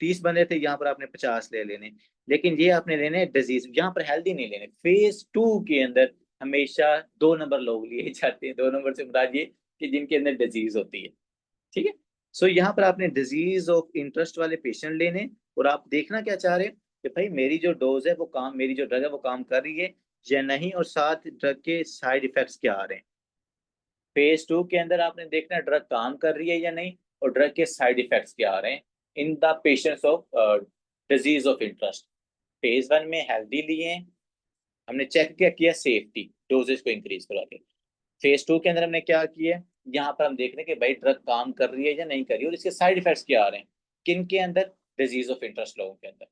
S1: 30 बंदे थे, यहाँ पर आपने 50 ले लेने। लेकिन ये आपने लेने डिजीज, यहाँ पर हेल्दी नहीं लेने। फेज 2 के अंदर हमेशा 2 नंबर लोग लिए जाते हैं। 2 नंबर से मुराद ये कि जिनके अंदर डिजीज होती है। ठीक है, सो यहाँ पर आपने डिजीज ऑफ इंटरेस्ट वाले पेशेंट लेने, और आप देखना क्या चाह रहे हैं कि भाई मेरी जो डोज है वो काम, मेरी जो ड्रग है वो काम कर रही है या नहीं, और साथ ड्रग के साइड इफेक्ट्स क्या आ रहे हैं। फेज 2 के अंदर आपने देखना ड्रग काम कर रही है या नहीं, और ड्रग के साइड इफेक्ट्स क्या आ रहे हैं इन the patients of disease of interest. Phase 1 में हेल्दी लिए हैं, हमने चेक क्या किया, सेफ्टी डोजेज को इंक्रीज करा के। फेज 2 के अंदर हमने क्या किया, यहाँ पर हम देख रहे हैं कि भाई ड्रग काम कर रही है या नहीं कर रही है, और इसके साइड इफेक्ट्स क्या आ रहे हैं किन के अंदर, डिजीज ऑफ इंटरेस्ट लोगों के अंदर।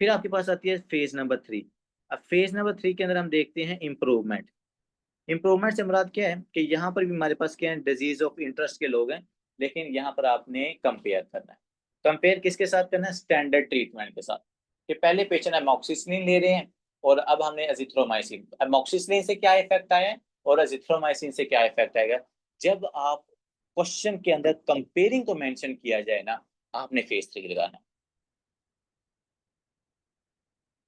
S1: फिर आपके पास आती है फेज नंबर 3। अब फेज नंबर 3 के अंदर हम देखते हैं इम्प्रूवमेंट। इम्प्रूवमेंट से मुराद क्या है कि यहाँ पर भी हमारे पास क्या है, डिजीज ऑफ इंटरेस्ट के लोग हैं, लेकिन यहाँ पर आपने कंपेयर करना है। कंपेयर किसके साथ करना है, स्टैंडर्ड ट्रीटमेंट के साथ। कि पहले पेशेंट एमॉक्सिसिलिन ले रहे हैं और अब हमने एजिथ्रोमाइसिन। एमॉक्सिसिलिन से क्या इफेक्ट आया है और एजिथ्रोमाइसिन से क्या इफेक्ट आएगा। जब आप क्वेश्चन के अंदर कंपेयरिंग को मेंशन किया जाए ना, आपने फेज 3 लगाना।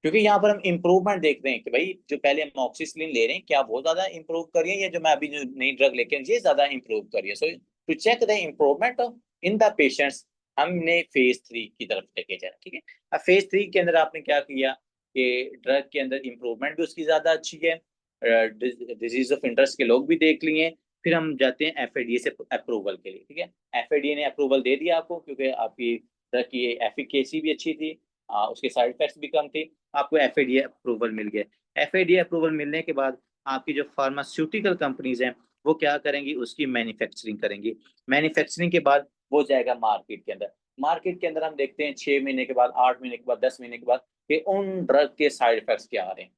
S1: क्योंकि यहाँ पर हम इम्प्रूवमेंट देख रहे हैं कि भाई जो पहले हम ऑक्सीसिलिन ले रहे हैं क्या वो ज्यादा इंप्रूव कर रही है, या जो मैं अभी जो नई ड्रग लेके आया, ये ज्यादा इंप्रूव कर रही है। So to check the improvement in the patients, हमने फेज 3 की तरफ लेके जाना। ठीक है, अब फेज 3 के अंदर आपने क्या किया कि ड्रग के अंदर इम्प्रूवमेंट भी उसकी ज्यादा अच्छी है, डिजीज ऑफ इंटरेस्ट के लोग भी देख लिए। फिर हम जाते हैं एफएडीए से अप्रूवल के लिए। ठीक है, एफएडीए ने अप्रूवल दे दिया आपको, क्योंकि आपकी ड्रग की एफिकेसी भी अच्छी थी, उसके साइड इफेक्ट्स भी कम थे, आपको एफएडीए अप्रूवल मिल गया। एफएडीए अप्रूवल मिलने के बाद आपकी जो फार्मास्यूटिकल कंपनीज हैं वो क्या करेंगी, उसकी मैन्युफैक्चरिंग करेंगी। मैन्युफैक्चरिंग के बाद वो जाएगा मार्केट के अंदर। मार्केट के अंदर हम देखते हैं 6 महीने के बाद, 8 महीने के बाद, 10 महीने के बाद कि उन ड्रग के साइड इफेक्ट्स क्या आ रहे हैं।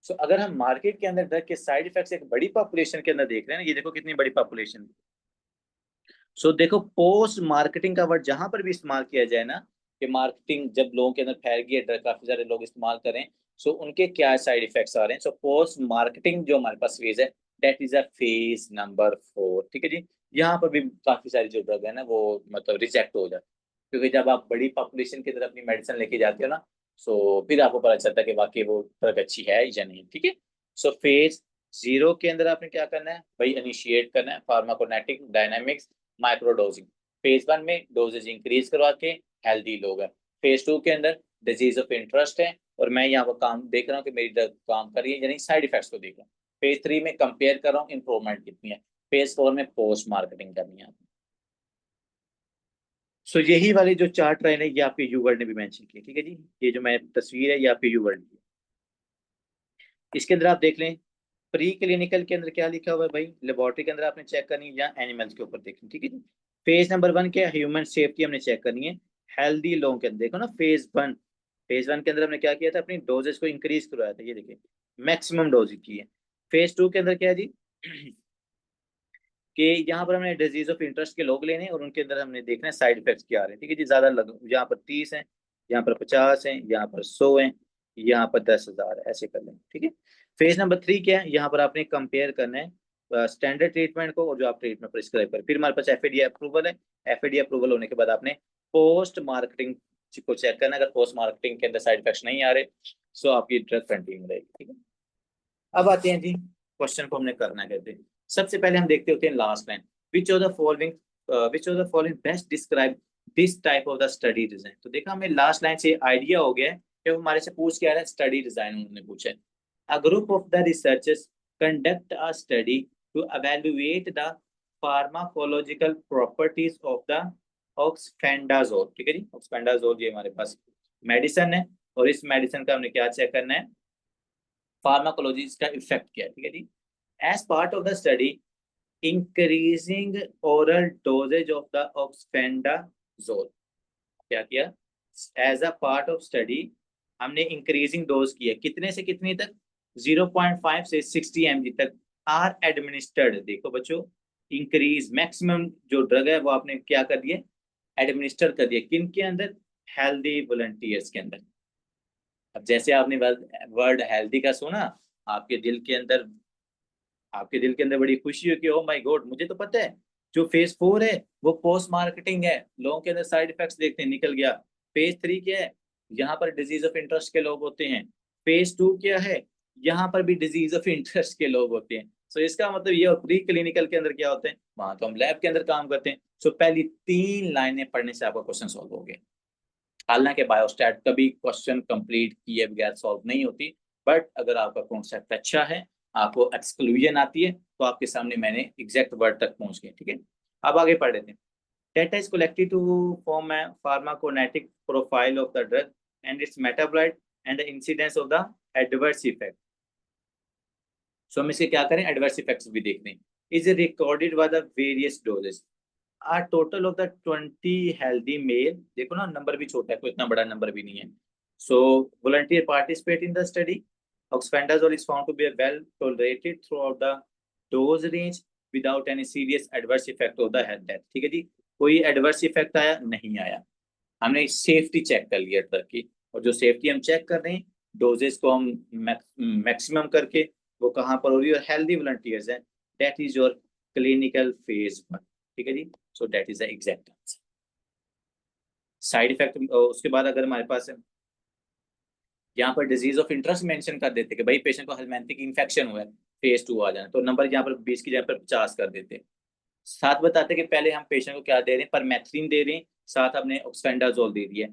S1: सो अगर हम मार्केट के अंदर ड्रग के साइड इफेक्ट्स एक बड़ी पॉपुलेशन के अंदर देख रहे हैं ना, ये देखो कितनी बड़ी पॉपुलेशन। सो देखो पोस्ट मार्केटिंग का वर्ड जहां पर भी इस्तेमाल किया जाए ना, कि मार्केटिंग जब लोगों के अंदर फैल गई है, ड्रग काफी सारे लोग इस्तेमाल करें, सो उनके क्या साइड इफेक्ट्स आ रहे हैं। सो पोस्ट मार्केटिंग जो हमारे पास फेज है, that is a phase number 4। ठीक है जी, यहाँ पर भी काफी सारी जो ड्रग है ना वो मतलब रिजेक्ट हो जाती है, क्योंकि जब आप बड़ी पॉपुलेशन की तरफ अपनी मेडिसिन लेके जाते हो ना, सो फिर आपको पता चलता है कि वाकई वो ड्रग अच्छी है या नहीं। ठीक है। सो फेज 0 के अंदर आपने क्या करना है भाई, इनिशिएट करना है फार्माकोनेटिक डायनामिक्स माइक्रोडोजिंग। फेज 1 में डोजेज इंक्रीज करवा के हेल्दी लोग हैं। फेज 2 के अंदर डिजीज ऑफ इंटरेस्ट है, और मैं यहाँ पर काम देख रहा हूँ कि मेरी ड्रग काम कर रही है, यानी साइड इफेक्ट्स को देख रहा हूँ। फेज 3 में कंपेयर कर रहा हूँ इंप्रूवमेंट कितनी है। फेज 4 में पोस्ट मार्केटिंग करनी है। सो यही वाली जो चार्ट लाइन है ये आपके यूवर्ड ने भी मेंशन की, ठीक है जी। ये जो मैं तस्वीर है ये आपके यूवर्ड की। इसके अंदर आप देख लें, प्री क्लिनिकल के अंदर क्या लिखा हुआ है भाई, लेबोरेटरी के अंदर आपने चेक करनी है या एनिमल्स के ऊपर देखनी, ठीक है जी। फेज नंबर 1 क्या है, ह्यूमन सेफ्टी हमने चेक करनी है। हेल्दी लोगों के अंदर देखो ना, फेज 1 के अंदर हमने क्या किया था, अपनी डोजेस को इंक्रीज करवाया था, ये देखिए मैक्सिमम डोज की है। फेज 2 के अंदर क्या है जी कि यहाँ पर हमने डिजीज ऑफ इंटरेस्ट के लोग लेने हैं और उनके अंदर हमने देखना है साइड इफेक्ट्स क्या आ रहे हैं, ठीक है जी। ज्यादा लग, यहाँ पर 30 हैं, यहाँ पर 50 हैं, यहाँ पर 100 हैं, यहाँ पर 10,000 है, ऐसे कर लें, ठीक है। फेज नंबर 3 क्या है, यहाँ पर आपने कंपेयर करना है स्टैंडर्ड ट्रीटमेंट को और जो आप ट्रीटमेंट प्रिस्क्राइब करें। फिर हमारे पास एफएडीए अप्रूवल है। एफएडीए अप्रूवल होने के बाद आपने पोस्ट मार्केटिंग को चेक करना है। अगर पोस्ट मार्केटिंग के अंदर साइड इफेक्ट्स नहीं आ रहे, सो आपकी ड्रग कंटिन्यू रहेगी, ठीक है। अब आते हैं जी क्वेश्चन को हमने करना कहते हैं। सबसे पहले हम देखते होते हैं last line, which of the following best describe this type of the study design. तो देखा हमें लास्ट लाइन से आइडिया हो गया है कि वो हमारे से पूछ क्या रहा है, स्टडी डिजाइन उन्होंने पूछा है। A group of the researchers conduct a study to evaluate the pharmacological properties of the oxfendazole, ठीक है जी। ऑक्सफेंडाजोल ये हमारे पास मेडिसिन है, और इस मेडिसिन का हमने क्या चेक करना है, फार्माकोलॉजी का इफेक्ट क्या है, ठीक है जी। As part of the study increasing oral doses of the oxfendazole, क्या किया, as a part of study हमने इंक्रीजिंग डोज किया, कितने से कितने तक, 0.5 से 60 mg तक आर एडमिनिस्टर्ड। देखो बच्चों, इंक्रीज मैक्सिमम जो ड्रग है वो आपने क्या कर दिया, एडमिनिस्टर कर दिया, किन के अंदर, हेल्दी वॉलंटियर्स के अंदर। अब जैसे आपने वर्ड हेल्दी का सुना, आपके दिल के अंदर आपके दिल के अंदर बड़ी खुशी हो कि ओ माय गॉड, मुझे तो पता है जो फेज 4 है वो पोस्ट मार्केटिंग है, लोगों के अंदर साइड इफेक्ट्स देखते हैं, निकल गया। फेज 3 क्या है, यहाँ पर डिजीज ऑफ इंटरेस्ट के लोग होते हैं। फेज 2 क्या है, यहाँ पर भी डिजीज ऑफ इंटरेस्ट के लोग होते हैं। सो इसका मतलब ये, प्री क्लिनिकल के अंदर क्या होते हैं, वहां तो हम लैब के अंदर काम करते हैं। सो पहली 3 लाइनें पढ़ने से आपका क्वेश्चन सॉल्व हो गया। हालांकि बायोस्टैट कभी क्वेश्चन कंप्लीट किए बगैर सॉल्व नहीं होती, बट अगर आपका कॉन्सेप्ट अच्छा है, आपको एक्सक्लूजन आती है, तो आपके सामने मैंने एग्जैक्ट वर्ड तक पहुंच गए, ठीक है। अब आगे पढ़ लेते हैं। Data is collected to form a pharmacokinetic profile of the drug and its metabolite and the incidence of the adverse effect. So हम इसके क्या करें, एडवर्स इफेक्ट्स भी देखते हैं। Is recorded by the various doses. A total of the 20 healthy male, देखो ना नंबर भी छोटा है, कोई इतना बड़ा नंबर भी नहीं है। So volunteer participate in the study. Oxfendazole is found to be well tolerated throughout the dose range without any serious adverse effect of the health, ठीक है जी। कोई एडवर्स इफेक्ट आया नहीं आया, हमने सेफ्टी चेक कर लिया ड्रग की, और जो सेफ्टी हम चेक कर रहे हैं, डोजेस को हम मैक्सिमम करके, वो कहाँ पर हो रही है, और हेल्दी वॉलंटियर्स हैं, that is your clinical phase 1, ठीक है जी। So that is the exact answer. Side effect उसके बाद अगर हमारे पास है, यहाँ पर डिजीज ऑफ इंटरेस्ट मेंशन कर देते कि भाई पेशेंट को हेलमेंथिक इन्फेक्शन हुआ है, फेज 2 आ जाना, तो नंबर यहाँ पर 20 की जगह पर 50 कर देते। साथ बताते कि पहले हम पेशेंट को क्या दे रहे हैं, परमेथ्रिन दे रहे हैं, साथ हमने ऑक्सफेंडाजोल दे दिया,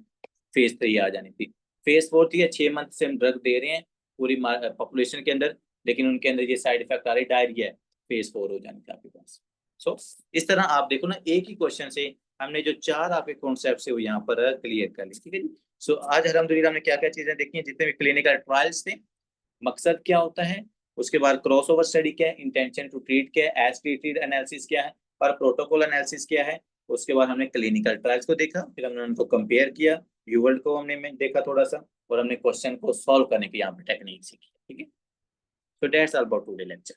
S1: फेज 3 आ जानी थी। फेज 4 थी, 6 मंथ से हम ड्रग दे रहे हैं पूरी पॉपुलेशन के अंदर, लेकिन उनके अंदर ये साइड इफेक्ट आ रही, डायरिया है, फेज 4 हो जानी थी आपके पास। सो इस तरह आप देखो ना, एक ही क्वेश्चन से हमने जो 4 आपके कॉन्सेप्ट है वो यहाँ पर क्लियर कर ली, ठीक है जी। सो आज अल्हम्दुलिल्लाह हमने क्या क्या चीजें देखी हैं, जितने भी क्लिनिकल ट्रायल्स थे, मकसद क्या होता है, उसके बाद क्रॉस ओवर स्टडी क्या है, इंटेंशन टू ट्रीट क्या है, एज ट्रीटेड एनालिसिस क्या है, और प्रोटोकॉल एनालिसिस क्या है। उसके बाद हमने क्लिनिकल ट्रायल्स को देखा, फिर हमने उनको कंपेयर किया, यूवर्ल्ड को हमने देखा थोड़ा सा, और हमने क्वेश्चन को सॉल्व करने की यहाँ पे टेक्निक सीखी, ठीक है। So that's all about today lecture.